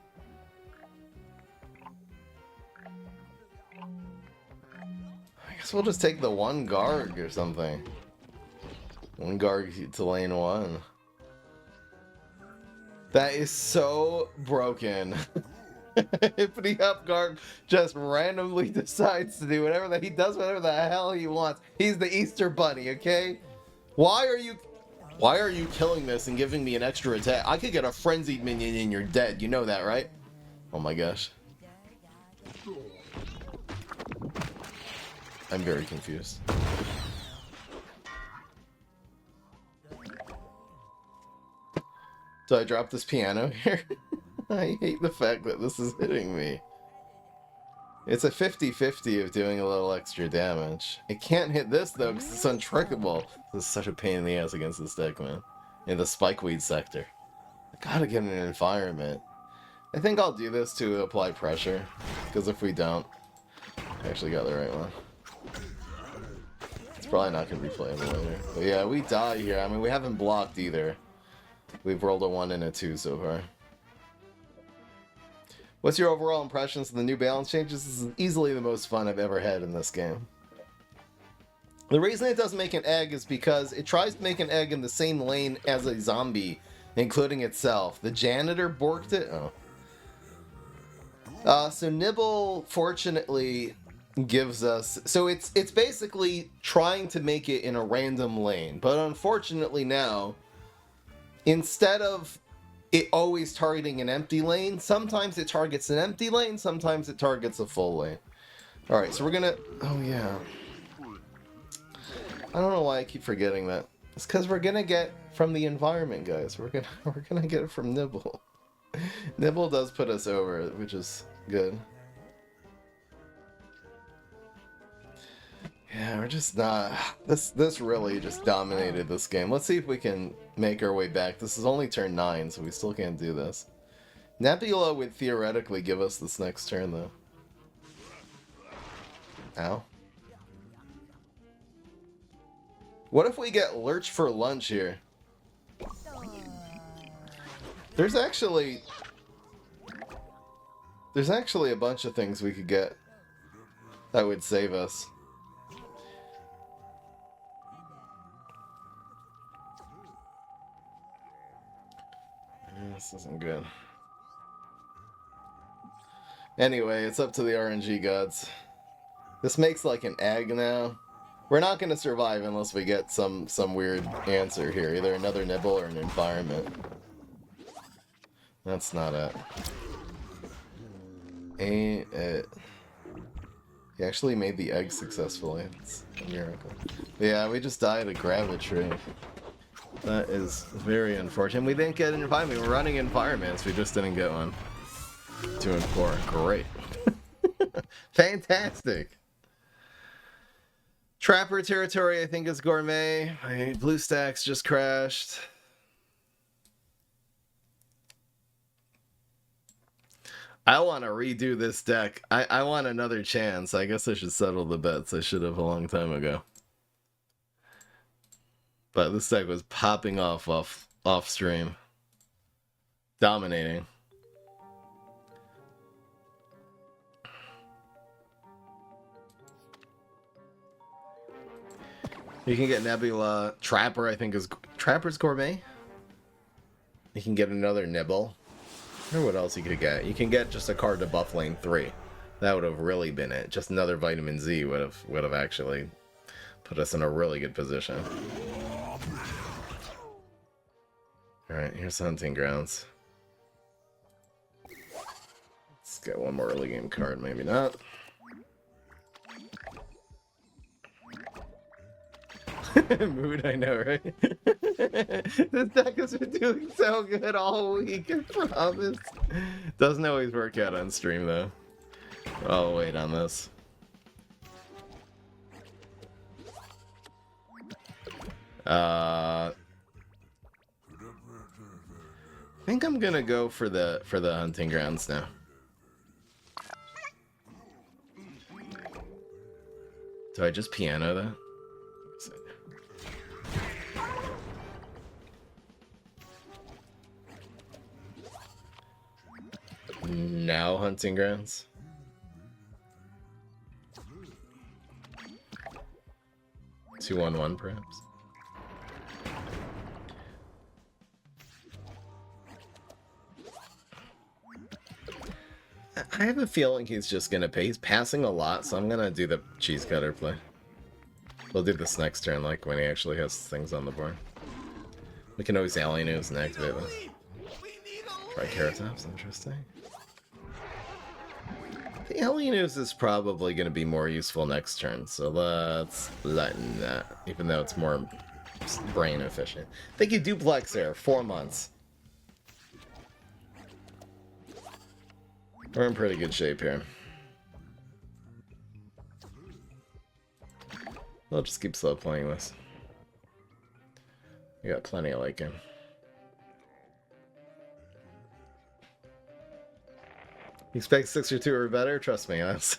I guess we'll just take the one Garg or something. One Garg to lane 1. That is so broken. Hippity Up Garg just randomly decides to do whatever that he does, whatever the hell he wants. He's the Easter Bunny, okay? Why are you killing this and giving me an extra attack? I could get a frenzied minion and you're dead. You know that, right? Oh my gosh. I'm very confused. Do I drop this piano here? I hate the fact that this is hitting me. It's a 50-50 of doing a little extra damage. It can't hit this though because it's untrickable. This is such a pain in the ass against this deck, man. In the Spikeweed sector. I gotta get an environment. I think I'll do this to apply pressure. Because if we don't... I actually got the right one. It's probably not going to be playable later. But yeah, we die here. I mean, we haven't blocked either. We've rolled a 1 and a 2 so far. What's your overall impressions of the new balance changes? This is easily the most fun I've ever had in this game. The reason it doesn't make an egg is because it tries to make an egg in the same lane as a zombie, including itself. The janitor borked it? Oh. So Nibble, fortunately, gives us... So it's basically trying to make it in a random lane. But unfortunately now, instead of it always targeting an empty lane, sometimes it targets an empty lane, sometimes it targets a full lane. Alright, so we're gonna... Oh, yeah. I don't know why I keep forgetting that. It's because we're gonna get from the environment, guys. We're gonna get it from Nibble. Nibble does put us over, which is good. Yeah, we're just not... This really just dominated this game. Let's see if we can make our way back. This is only turn 9, so we still can't do this. Nebula would theoretically give us this next turn, though. Ow. What if we get Lurch for lunch here? There's actually a bunch of things we could get that would save us. This isn't good. Anyway, it's up to the RNG gods. This makes like an egg now. We're not going to survive unless we get some weird answer here. Either another nibble or an environment. That's not it. Ain't it. He actually made the egg successfully. It's a miracle. But yeah, we just died to Gravitry. That is very unfortunate. We didn't get an environment. We're running environments. We just didn't get one. 2 and 4. Great. Fantastic. Trapper territory, I think, is gourmet. Blue stacks just crashed. I want to redo this deck. I want another chance. I guess I should settle the bets. I should have a long time ago. But this deck was popping off stream. Dominating. You can get Nebula. Trapper, I think, is... Trapper's gourmet? You can get another Nibble. I wonder what else you could get. You can get just a card to buff lane 3. That would have really been it. Just another Vitamin Z would have actually put us in a really good position. Alright, here's Hunting Grounds. Let's get one more early game card, maybe not. Mood, I know, right? This deck has been doing so good all week, I promise. Doesn't always work out on stream, though. I'll wait on this. I think I'm gonna go for the hunting grounds now. Do I just piano that? Now hunting grounds. Two on one, perhaps. I have a feeling he's just gonna pay. He's passing a lot, so I'm gonna do the cheese cutter play. We'll do this next turn, like when he actually has things on the board. We can always Alien News and activate this. Triceratops, interesting. The Alien News is probably going to be more useful next turn, so let's lighten that, even though it's more brain efficient. Thank you, Duplex there, 4 months. We're in pretty good shape here. I'll just keep slow playing this. We got plenty of liking. You expect 6 or 2 or better? Trust me, that's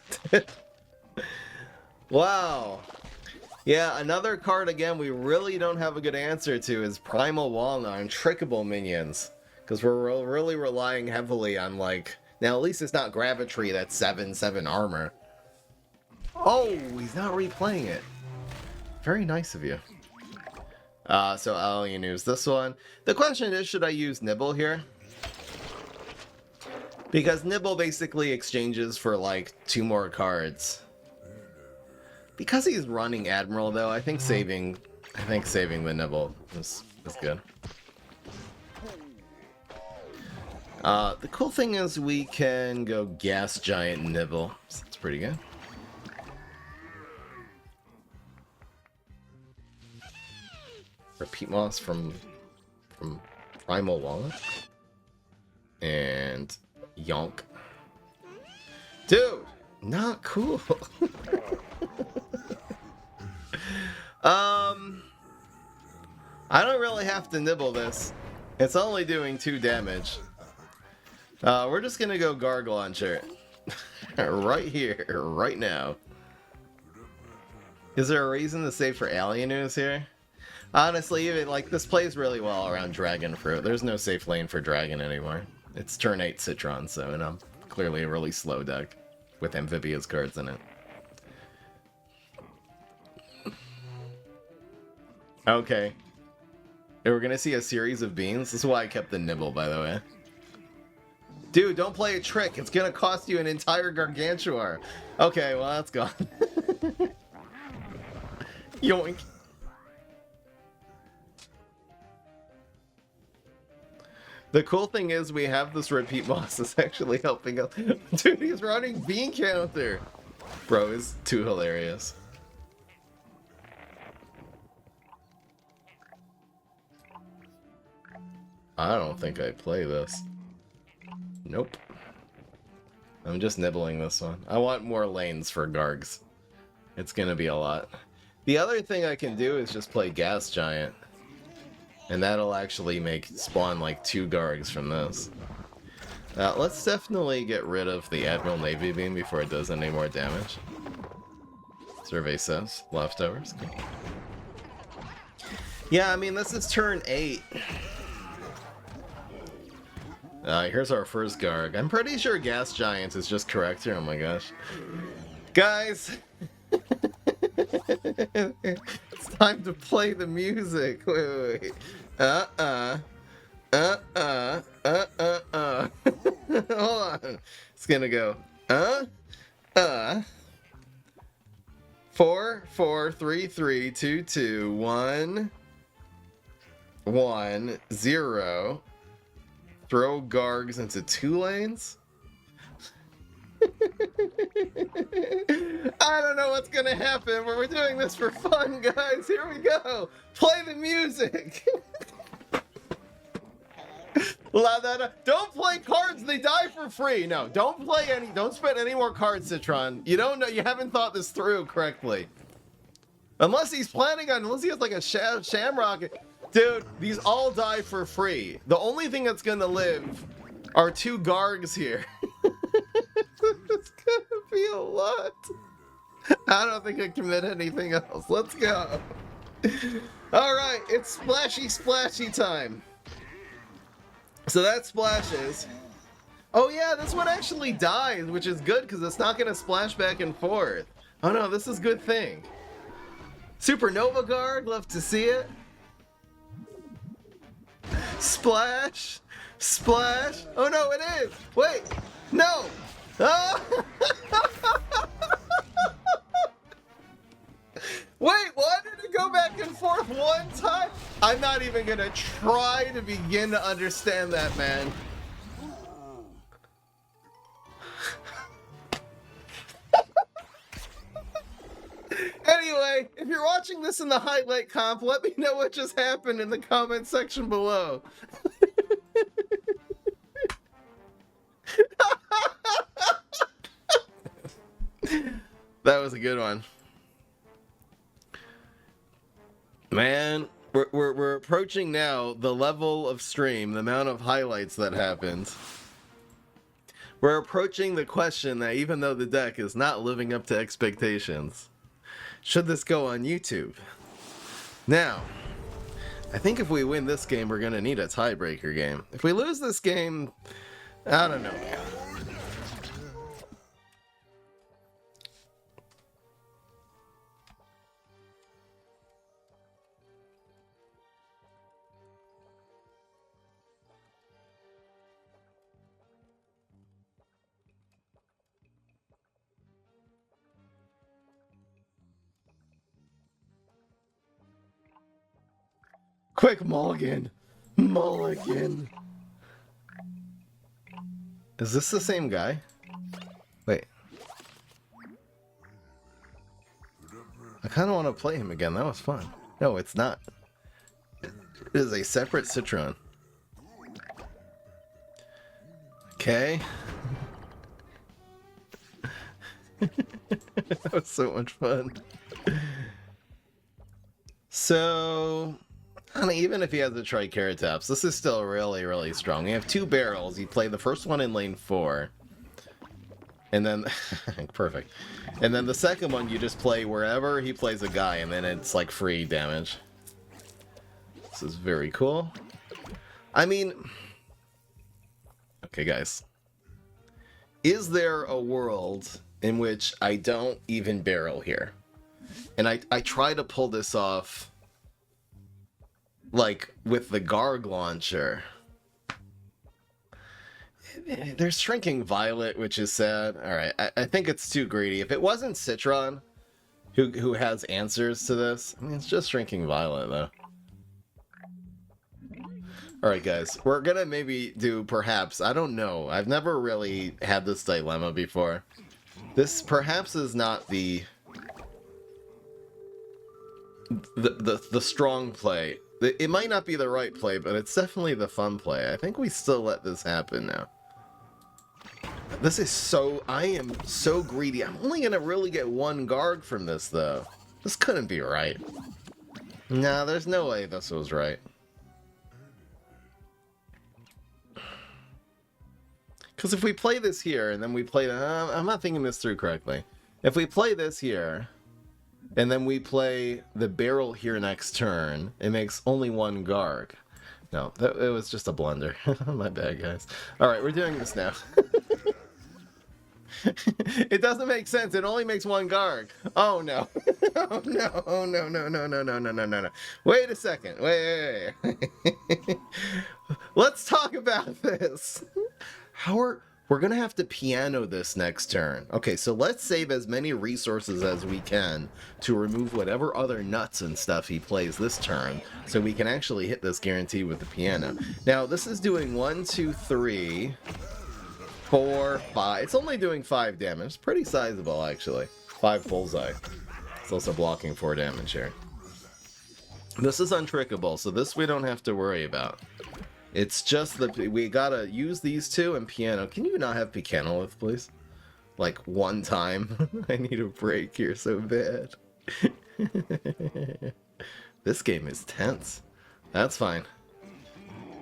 Wow. Yeah, another card again we really don't have a good answer to is Primal Walnut and Trickable minions. Because we're really relying heavily on, like... Now, at least it's not Gravitry that's 7/7 armor. Oh, he's not replaying it. Very nice of you. So I'll use this one. The question is, should I use Nibble here? Because Nibble basically exchanges for, like, 2 more cards. Because he's running Admiral, though, I think saving the Nibble is good. The cool thing is we can go Gas Giant Nibble. So that's pretty good. Repeat Moss from Primal Wallet. And Yonk. Dude! Not cool. I don't really have to nibble this. It's only doing 2 damage. We're just gonna go Gargle Launcher. Right here, right now. Is there a reason to save for Alien News here? Honestly, even like this plays really well around Dragon Fruit. There's no safe lane for Dragon anymore. It's turn 8 Citron, so and I'm clearly a really slow deck with Amphibious cards in it. Okay. We're gonna see a series of beans. This is why I kept the Nibble, by the way. Dude, don't play a trick. It's gonna cost you an entire Gargantuar. Okay, well that's gone. Yoink. The cool thing is we have this Repeat Moss that's actually helping us. Dude, he's running Bean Counter. Bro is too hilarious. I don't think I play this. Nope. I'm just nibbling this one. I want more lanes for Gargs. It's gonna be a lot. The other thing I can do is just play Gas Giant. And that'll actually spawn like 2 Gargs from this. Let's definitely get rid of the Admiral Navy Beam before it does any more damage. Survey says. Leftovers. Cool. Yeah, I mean, this is turn 8. Here's our first Garg. I'm pretty sure Gas Giant is just correct here. Oh my gosh. Guys! It's time to play the music. Wait. Hold on. It's gonna go. 4, 4, 3, 3, 2, 2, 1, 1, 0. Throw Gargs into 2 lanes? I don't know what's gonna happen, but we're doing this for fun, guys. Here we go. Play the music. Don't play cards, they die for free. No, don't spend any more cards, Citron. You don't know, you haven't thought this through correctly. Unless he has like a shamrock. Dude, these all die for free. The only thing that's gonna live are 2 Gargs here. It's gonna be a lot. I don't think I commit anything else. Let's go. Alright, it's splashy time. So that splashes. Oh yeah, this one actually dies, which is good because it's not going to splash back and forth. Oh no, this is a good thing. Supernova Guard, love to see it. Splash! Splash! Oh no, it is! Wait! No! Oh! Wait, why did it go back and forth one time? I'm not even gonna try to begin to understand that, man. Anyway, if you're watching this in the highlight comp, let me know what just happened in the comment section below. That was a good one. Man, we're approaching now the level of stream, the amount of highlights that happens. We're approaching the question that even though the deck is not living up to expectations, should this go on YouTube? Now, I think if we win this game, we're gonna need a tiebreaker game. If we lose this game, I don't know. Quick, mulligan! Mulligan! Is this the same guy? Wait. I kind of want to play him again. That was fun. No, it's not. It is a separate Citron. Okay. That was so much fun. So... I mean, even if he has a Triceratops, this is still really, really strong. You have 2 barrels. You play the first one in lane 4. And then... perfect. And then the second one, you just play wherever he plays a guy, and then it's like free damage. This is very cool. I mean... Okay, guys. Is there a world in which I don't even barrel here? And I try to pull this off... like with the Garg launcher. There's Shrinking Violet, which is sad. Alright, I think it's too greedy. If it wasn't Citron who has answers to this, I mean, it's just Shrinking Violet, though. Alright, guys. We're gonna maybe do, perhaps, I don't know. I've never really had this dilemma before. This perhaps is not the strong play. It might not be the right play, but it's definitely the fun play. I think we still let this happen now. This is so... I am so greedy. I'm only gonna really get 1 Garg from this, though. This couldn't be right. Nah, there's no way this was right. Because if we play this here, and then we play... I'm not thinking this through correctly. If we play this here... and then we play the barrel here next turn, it makes only 1 Garg. No, it was just a blunder. My bad, guys. Alright, we're doing this now. It doesn't make sense. It only makes 1 Garg. Oh, no. Oh, no. Oh, no, no, no, no, no, no, no, no, no. Wait a second. Wait. Let's talk about this. We're gonna have to piano this next turn. Okay, so let's save as many resources as we can to remove whatever other nuts and stuff he plays this turn, so we can actually hit this guarantee with the piano. Now, this is doing 1, 2, 3, 4, 5. It's only doing 5 damage. It's pretty sizable, actually. 5 bullseye. It's also blocking 4 damage here. This is untrickable, so this we don't have to worry about. It's just that we gotta use these two and piano. Can you not have Picanolith, please? Like, one time. I need a break here so bad. This game is tense. That's fine.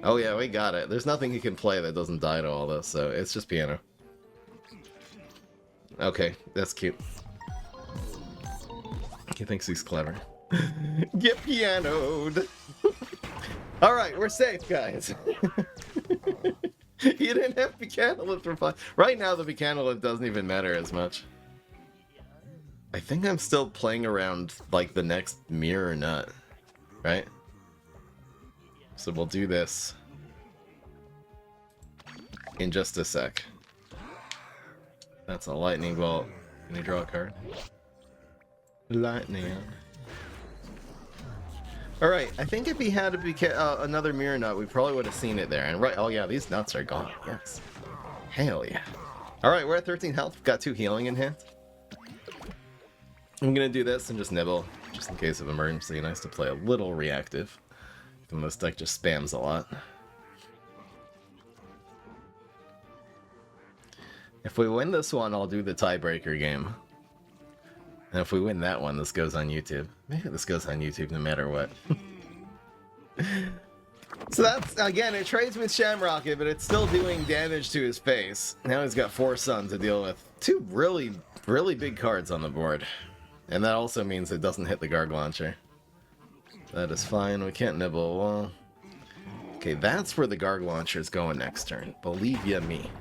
Oh yeah, we got it. There's nothing he can play that doesn't die to all this, so it's just piano. Okay, that's cute. He thinks he's clever. Get pianoed! Alright, we're safe, guys. You didn't have Picanolith for fun. Right now, the Picanolith doesn't even matter as much. I think I'm still playing around, like, the next mirror nut. Right? So we'll do this in just a sec. That's a lightning bolt. Can you draw a card? Lightning. Alright, I think if he had another mirror nut, we probably would have seen it there. And right, oh yeah, these nuts are gone. Yes. Hell yeah. Alright, we're at 13 health. We've got 2 healing in hand. I'm gonna do this and just nibble, just in case of emergency. Nice to play a little reactive. And this deck just spams a lot. If we win this one, I'll do the tiebreaker game. And if we win that one, this goes on YouTube. Maybe this goes on YouTube no matter what. So that's, again, it trades with Shamrocket, but it's still doing damage to his face. Now he's got 4 Sun to deal with. 2 really, really big cards on the board. And that also means it doesn't hit the Garg Launcher. That is fine, we can't nibble. Well, okay, that's where the Garg Launcher is going next turn. Believe ya me.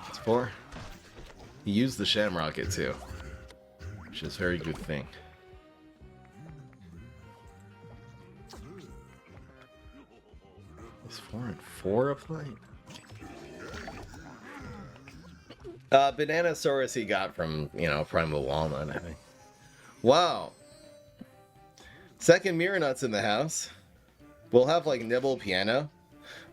It's 4. He used the Shamrocket too, which is a very good thing. Is 4 and 4 applied? Bananasaurus he got from, you know, Primal Walnut, I think. Wow. Second Mirror Nuts in the house. We'll have, like, Nibble Piano.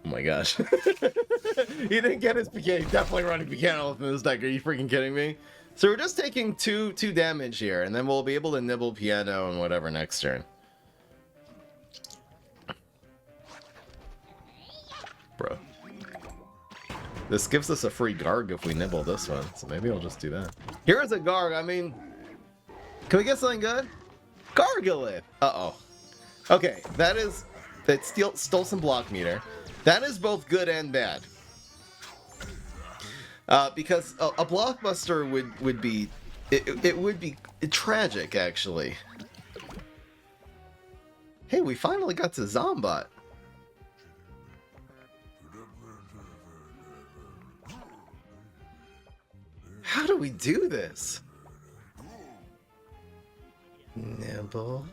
Oh my gosh. He didn't get his piano. He's definitely running piano in this deck. Are you freaking kidding me? So we're just taking two damage here, and then we'll be able to nibble piano and whatever next turn. Bro. This gives us a free Garg if we nibble this one, so maybe I'll just do that. Here's a Garg, I mean... Can we get something good? Gargolith! Uh-oh. Okay, that stole some block meter. That is both good and bad. Because a blockbuster would be... It would be tragic, actually. Hey, we finally got to Zombot. How do we do this? Nibble.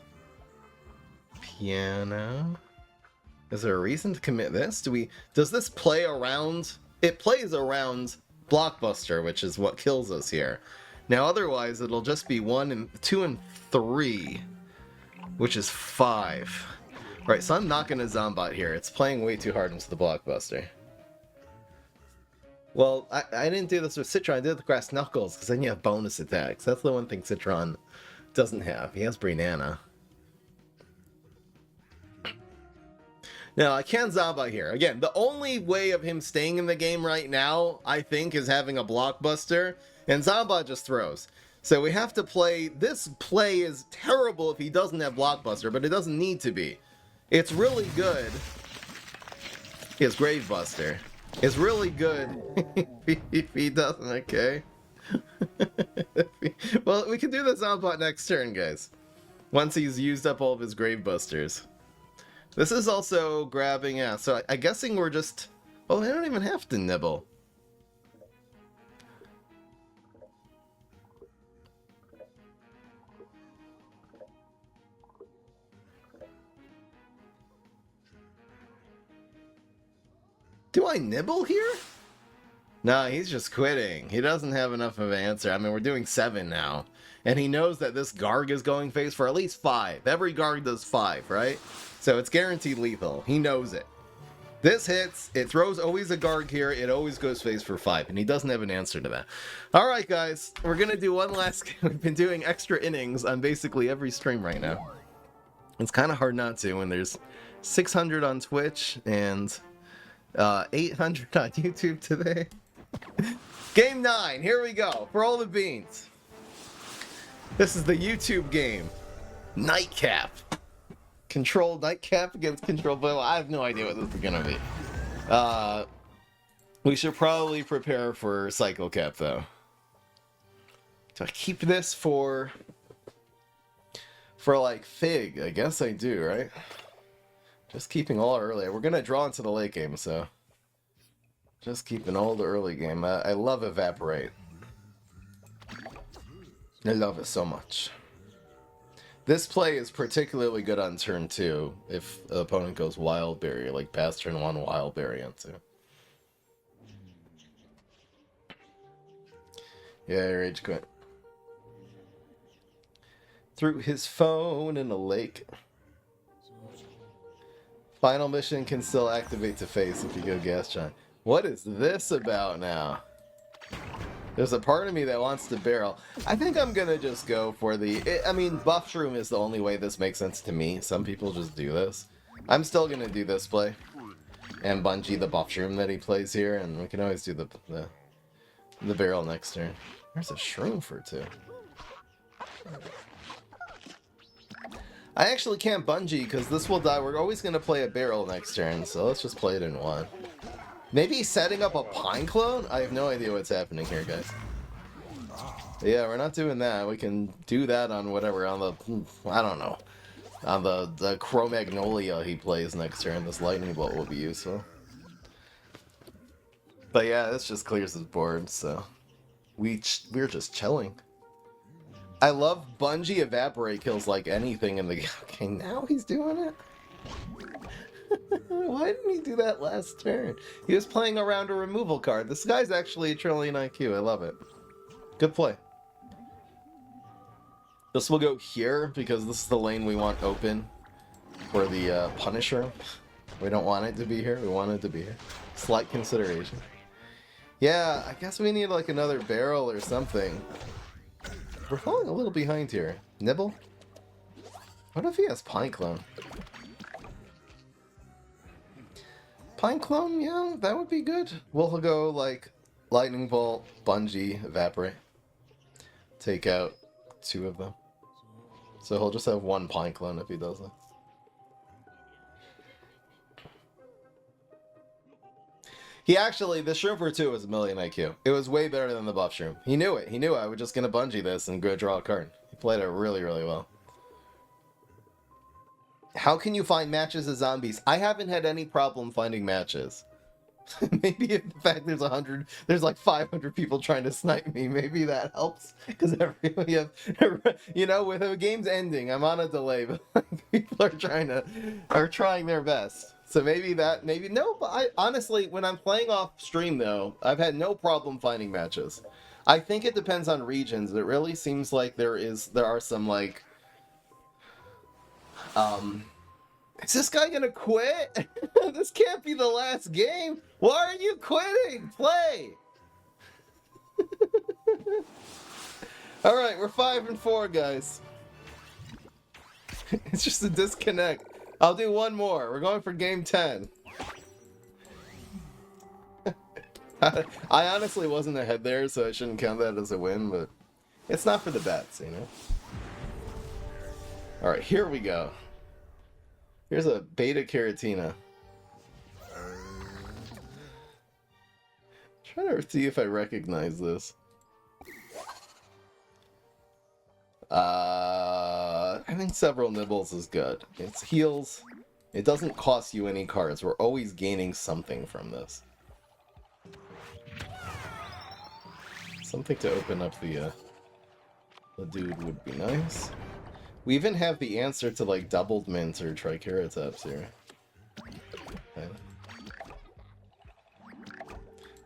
Piano. Is there a reason to commit this? Does this play around? It plays around Blockbuster, which is what kills us here. Now otherwise it'll just be 2 and 3, which is 5. Right, so I'm not gonna Zombot here. It's playing way too hard into the Blockbuster. Well, I didn't do this with Citron, I did it with Grass Knuckles, because then you have bonus attacks. That's the one thing Citron doesn't have. He has Banana. Now, I can Zombot here. Again, the only way of him staying in the game right now, I think, is having a Blockbuster, and Zombot just throws. So we have to play... This play is terrible if he doesn't have Blockbuster, but it doesn't need to be. It's really good. He has Gravebuster. It's really good if he doesn't, okay? Well, we can do the Zombot next turn, guys. Once he's used up all of his Gravebusters. This is also grabbing, yeah, so I'm guessing we're just... Well, I don't even have to nibble. Do I nibble here? No, he's just quitting. He doesn't have enough of an answer. I mean, we're doing 7 now. And he knows that this Garg is going face for at least 5. Every Garg does 5, right? So it's guaranteed lethal. He knows it. This hits. It throws always a guard here. It always goes face for 5, and he doesn't have an answer to that. All right, guys. We're going to do one last game. We've been doing extra innings on basically every stream right now. It's kind of hard not to when there's 600 on Twitch and 800 on YouTube today. Game 9. Here we go. For all the beans. This is the YouTube game. Nightcap. Control Nightcap against Control Boogaloo. I have no idea what this is gonna be. We should probably prepare for Cycle Cap though. Do I keep this for like Fig? I guess I do, right? Just keeping all early. We're gonna draw into the late game, so just keeping all the early game. I love Evaporate. I love it so much. This play is particularly good on turn 2 if the opponent goes Wild Berry, like past turn 1 Wild Berry into. Yeah, Rage Quit. Threw his phone in a lake. Final mission can still activate to face if you go Gas Giant. What is this about now? There's a part of me that wants to barrel. I think I'm gonna just go for the... I mean, Buff Shroom is the only way this makes sense to me. Some people just do this. I'm still gonna do this play. And Bungee the Buff Shroom that he plays here, and we can always do the barrel next turn. There's a Shroom for 2. I actually can't Bungee because this will die. We're always gonna play a barrel next turn, so let's just play it in 1. Maybe setting up a Pine Clone? I have no idea what's happening here, guys. But yeah, we're not doing that. We can do that on whatever, on the... I don't know. On the Cro-Magnolia he plays next turn. This Lightning Bolt will be useful. But yeah, this just clears his board, so... We're just chilling. I love Bungee Evaporate kills like anything in the game. Okay, now he's doing it? Why didn't he do that last turn? He was playing around a removal card. This guy's actually a trillion IQ. I love it. Good play. This will go here because this is the lane we want open for the Punisher. We don't want it to be here. We want it to be here. Slight consideration. Yeah, I guess we need like another barrel or something. We're falling a little behind here. Nibble? What if he has Pine Clone? Pine Clone, yeah, that would be good. We'll go like Lightning Bolt, Bungee, Evaporate. Take out 2 of them. So he'll just have 1 Pine Clone if he does it. He actually, the Shroom for 2 was a million IQ. It was way better than the Buff Shroom. He knew it. He knew I was just going to Bungee this and go draw a card. He played it really, really well. How can you find matches of zombies? I haven't had any problem finding matches. Maybe in fact there's like 500 people trying to snipe me. Maybe that helps. Because everybody have, you know, with the game's ending, I'm on a delay, but like, people are trying their best. So maybe no, but I honestly, when I'm playing off stream though, I've had no problem finding matches. I think it depends on regions. It really seems like there are some like is this guy gonna quit? This can't be the last game. Why are you quitting? Play. All right, we're 5-4, guys. It's just a disconnect. I'll do one more. We're going for game 10. I honestly wasn't ahead there, so I shouldn't count that as a win, but it's not for the bets, you know? All right, here we go. Here's a Beta Caratina. Trying to see if I recognize this. I think several nibbles is good. It's heals. It doesn't cost you any cards. We're always gaining something from this. Something to open up the dude would be nice. We even have the answer to like doubled mint or triceratops here. Okay.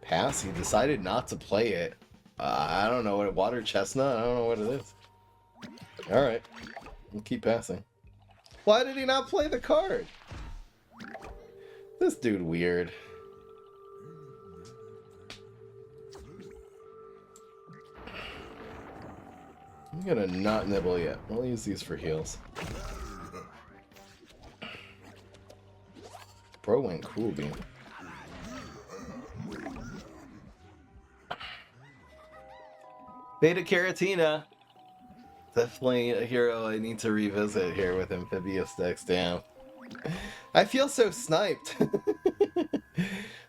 Pass? He decided not to play it. I don't know what water chestnut? I don't know what it is. Alright. We'll keep passing. Why did he not play the card? This dude weird. I'm gonna not nibble yet. We'll use these for heals. Bro went cool beam. Beta Caratina. Definitely a hero I need to revisit here with Amphibious Dex. Damn. I feel so sniped.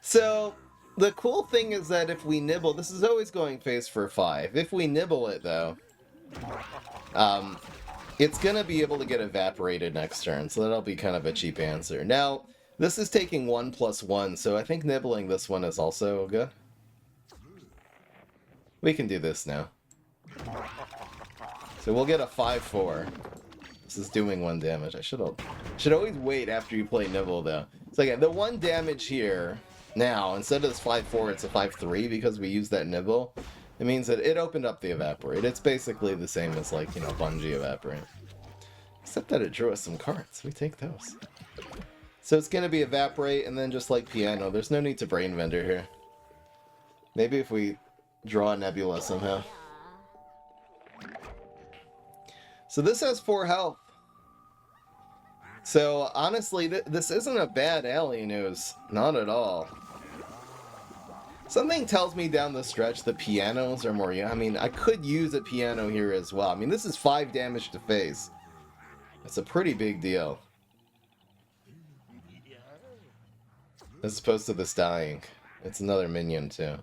So, the cool thing is that if we nibble, this is always going face for 5. If we nibble it, though, it's going to be able to get evaporated next turn, so that'll be kind of a cheap answer. Now, this is taking 1+1, so I think nibbling this one is also good. We can do this now. So we'll get a 5-4. This is doing 1 damage. I should always wait after you play nibble, though. So again, the 1 damage here, now, instead of this 5-4, it's a 5-3 because we used that nibble. It means that it opened up the evaporate. It's basically the same as, like, you know, Bungie evaporate. Except that it drew us some cards. We take those. So it's going to be evaporate, and then just like piano, there's no need to brain vendor here. Maybe if we draw a nebula somehow. So this has 4 health. So honestly, this isn't a bad alien news. Not at all. Something tells me down the stretch the pianos are more... I mean, I could use a piano here as well. I mean, this is 5 damage to face. That's a pretty big deal. As opposed to this dying. It's another minion, too.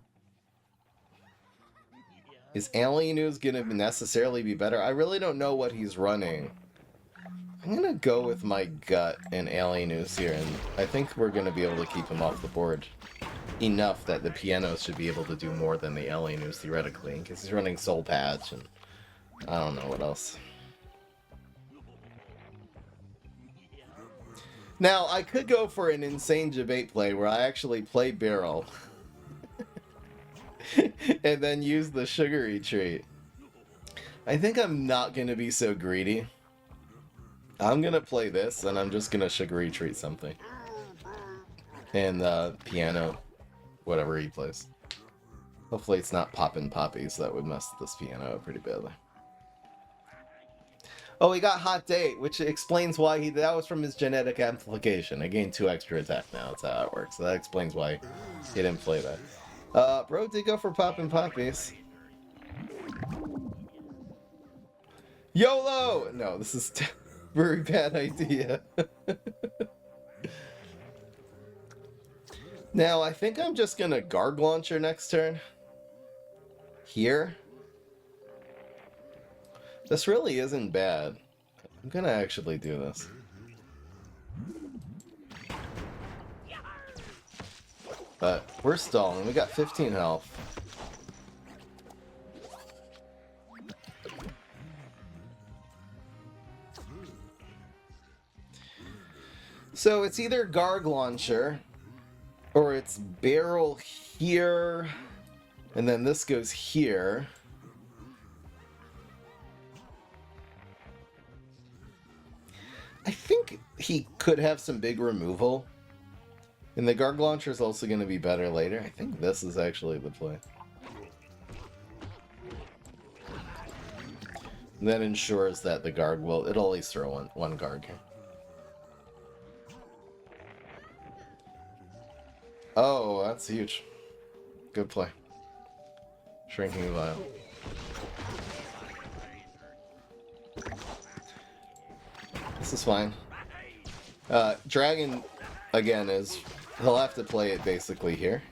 Is Alien News gonna necessarily be better? I really don't know what he's running. I'm gonna go with my gut and Alien News here, and I think we're gonna be able to keep him off the board enough that the pianos should be able to do more than the Alien News theoretically, because he's running Soul Patch, and I don't know what else. Now, I could go for an insane debate play where I actually play Barrel and then use the sugary treat. I think I'm not going to be so greedy. I'm going to play this, and I'm just going to sugary treat something. And piano, whatever he plays. Hopefully it's not Poppin' Poppies. That would mess this piano up pretty badly. Oh, he got Hot Date, which explains why that was from his genetic amplification. I gained 2 extra attack now. That's how it works. So that explains why he didn't play that. Bro did go for Poppin' Poppies. YOLO! No, this is a very bad idea. Now, I think I'm just gonna Garg Launcher next turn. Here. This really isn't bad. I'm gonna actually do this. But we're stalling. We got 15 health. So it's either Garg Launcher, or it's Barrel here, and then this goes here. I think he could have some big removal. And the Garg Launcher is also going to be better later. I think this is actually the play. And that ensures that the Garg will... It'll at least throw one Garg here. Oh, that's huge. Good play. Shrinking Vial. This is fine. Dragon, again, he'll have to play it basically here.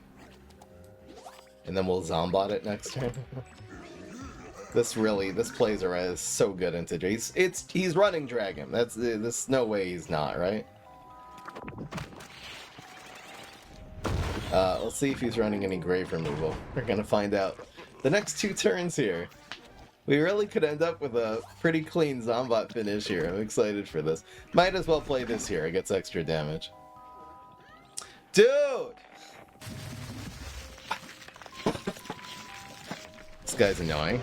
And then we'll Zombot it next turn. This plays is so good into he's running Dragon. There's no way he's not, right? Let's see if he's running any grave removal. We're gonna find out the next 2 turns here. We really could end up with a pretty clean Zombot finish here. I'm excited for this. Might as well play this here. It gets extra damage. Dude! This guy's annoying.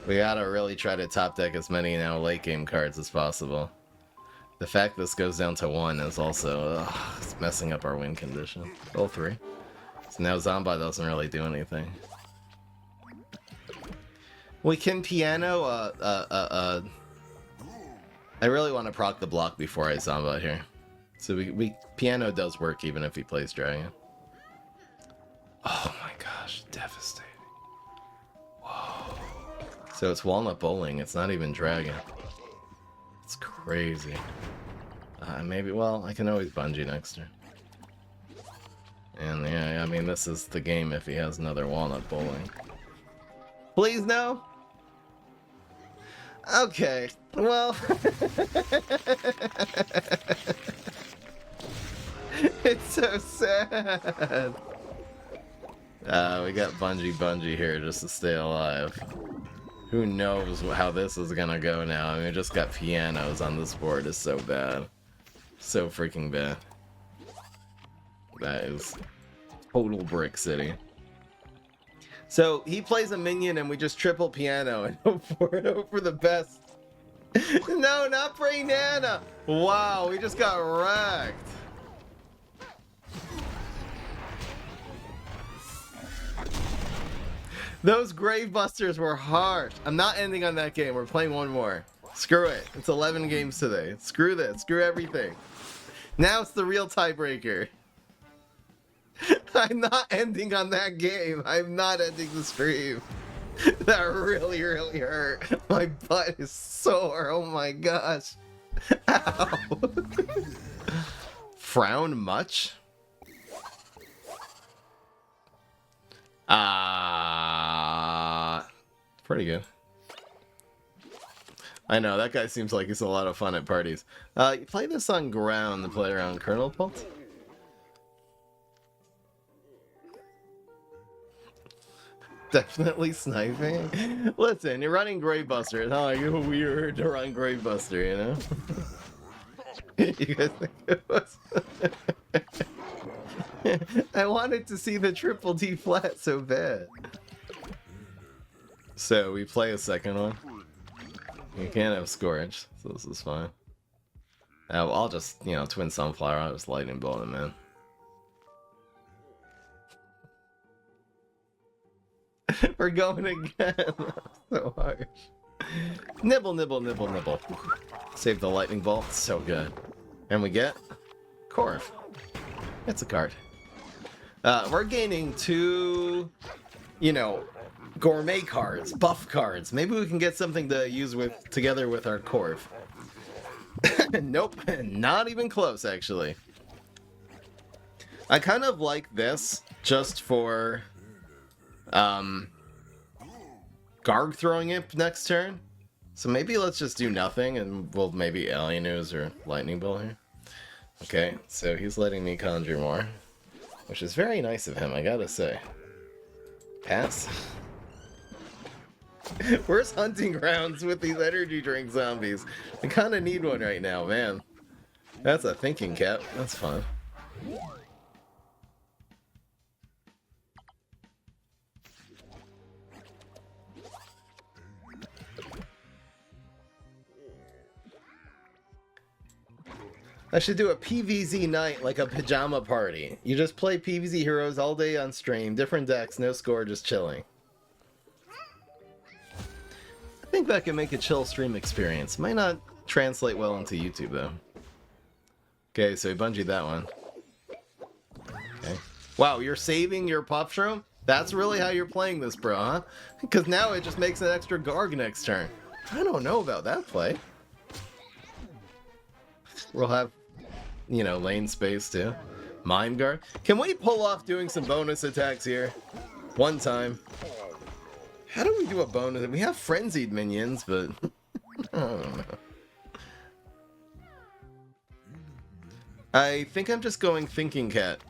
We gotta really try to top deck as many now late game cards as possible. The fact this goes down to 1 is also it's messing up our win condition. All 3. So now Zomba doesn't really do anything. We can piano, I really want to proc the block before I Zomba here. So piano does work even if he plays dragon. Oh my gosh, devastating. Whoa. So it's walnut bowling, it's not even dragon. It's crazy. Maybe, well, I can always bungee next turn. And yeah, I mean, this is the game if he has another walnut bowling. Please no? Okay, well... It's so sad. We got bungee here just to stay alive. Who knows how this is gonna go now? I mean, we just got pianos on this board. It's so bad. So freaking bad. That is total Brick City. So he plays a minion and we just triple piano and hope for the best. No, not Prey Nana. Wow, we just got wrecked. Those Gravebusters were harsh. I'm not ending on that game. We're playing one more. Screw it. It's 11 games today. Screw this. Screw everything. Now it's the real tiebreaker. I'm not ending on that game. I'm not ending the stream. That really, really hurt. My butt is sore. Oh my gosh. Ow. Frown much? Pretty good. I know, that guy seems like he's a lot of fun at parties. You play this on ground to play around Colonel Pult? Definitely sniping. Listen, you're running Gravebuster. It's not like it's weird to run Gravebuster, you know? You guys think it was? I wanted to see the triple D flat so bad. So we play a second one. You can't have Scourge, so this is fine. I'll just, you know, Twin Sunflower. I'll just Lightning Bolt him, man. We're going again. So harsh. Nibble, nibble, nibble, nibble. Save the Lightning Bolt. So good. And we get Corv. It's a card. We're gaining 2, you know, gourmet cards, buff cards. Maybe we can get something to use together with our Corv. Nope, not even close, actually. I kind of like this just for Garg throwing Imp next turn. So maybe let's just do nothing and we'll maybe Alien Ooze or Lightning Bolt here. Okay, so he's letting me conjure more, which is very nice of him, I gotta say. Pass. Where's hunting grounds with these energy drink zombies? I kinda need one right now, man. That's a thinking cap. That's fun. I should do a PvZ night, like a pajama party. You just play PvZ heroes all day on stream, different decks, no score, just chilling. I think that can make a chill stream experience. Might not translate well into YouTube, though. Okay, so we bungeed that one. Okay. Wow, you're saving your Puff Shroom? That's really how you're playing this, bro, huh? Because now it just makes an extra Garg next turn. I don't know about that play. We'll have, you know, lane space too. Mime Guard. Can we pull off doing some bonus attacks here? One time. How do we do a bonus? We have frenzied minions, but I don't know. I think I'm just going Thinking Cat.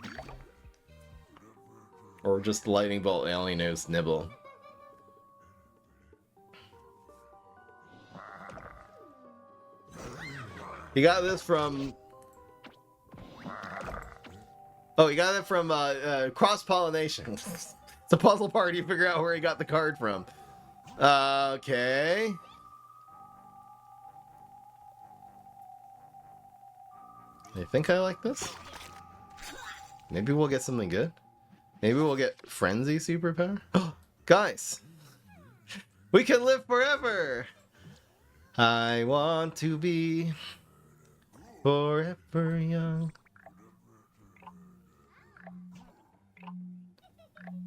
Or just Lightning Bolt, Alien Ooze, Nibble. You got this from... Oh, you got it from cross-pollination. It's a puzzle party to figure out where he got the card from. Okay. I think I like this. Maybe we'll get something good. Maybe we'll get Frenzy superpower. Guys! We can live forever! I want to be forever young.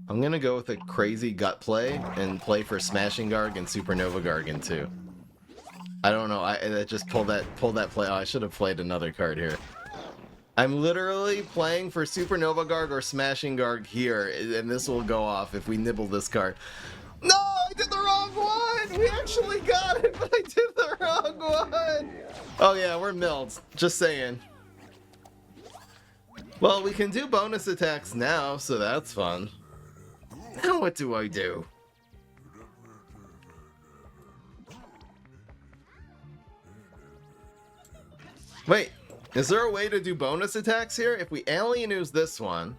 I'm gonna go with a crazy gut play and play for Smashing Garg and Supernova Gargan too. I don't know, I just pulled that play. Oh, I should have played another card here. I'm literally playing for Supernova Garg or Smashing Garg here, and this will go off if we nibble this card. No, I did the wrong one! We actually got it, but I did the wrong one! Oh yeah, we're milled. Just saying. Well, we can do bonus attacks now, so that's fun. Now what do I do? Wait, is there a way to do bonus attacks here? If we Alien Ooze this one,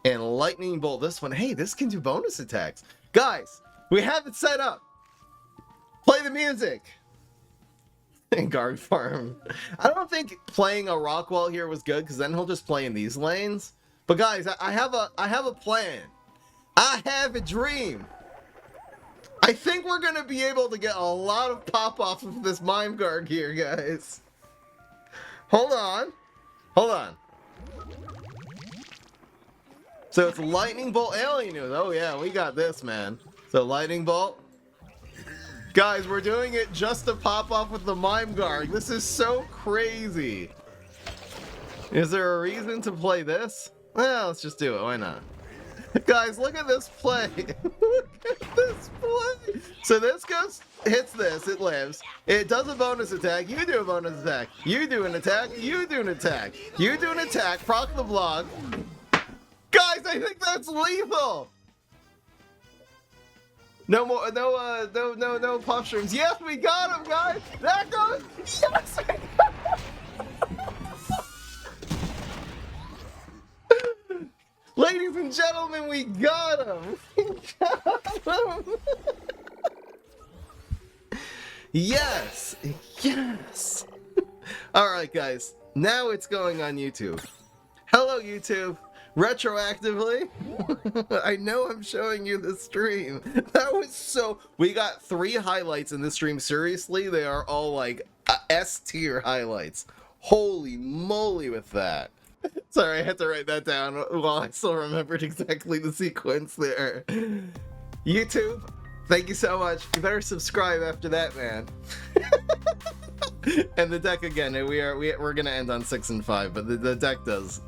and Lightning Bolt this one, hey, this can do bonus attacks. Guys, we have it set up. Play the music. And Guard Farm. I don't think playing a Rockwall here was good, because then he'll just play in these lanes. But guys, I have a plan. I have a dream. I think we're gonna be able to get a lot of pop off of this Mime Garg here, guys. Hold on. Hold on. So it's Lightning Bolt Alien Ooze. Oh yeah, we got this, man. So Lightning Bolt. Guys, we're doing it just to pop off with the Mime Garg. This is so crazy. Is there a reason to play this? Well, let's just do it. Why not? Guys, look at this play. Look at this play. So this goes, hits this, it lives. It does a bonus attack. You do a bonus attack. You do an attack. You do an attack. You do an attack. Proc the block. Guys, I think that's lethal. No more, no pop shrooms. Yes, we got him, guys. That goes. Yes, we got him. Ladies and gentlemen, we got him! We got him! Yes! Yes! Alright guys, now it's going on YouTube. Hello YouTube! Retroactively, I know I'm showing you the stream. That was so... We got 3 highlights in this stream. Seriously, they are all like S tier highlights. Holy moly with that. Sorry, I had to write that down while I still remembered exactly the sequence there. YouTube, thank you so much. You better subscribe after that, man. And the deck again, we're gonna end on 6 and 5, but the deck does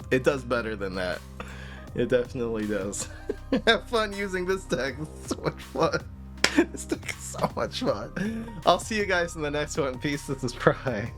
better than that. It definitely does. Have fun using this deck. It's so much fun. This deck is so much fun. I'll see you guys in the next one. Peace. This is Pry.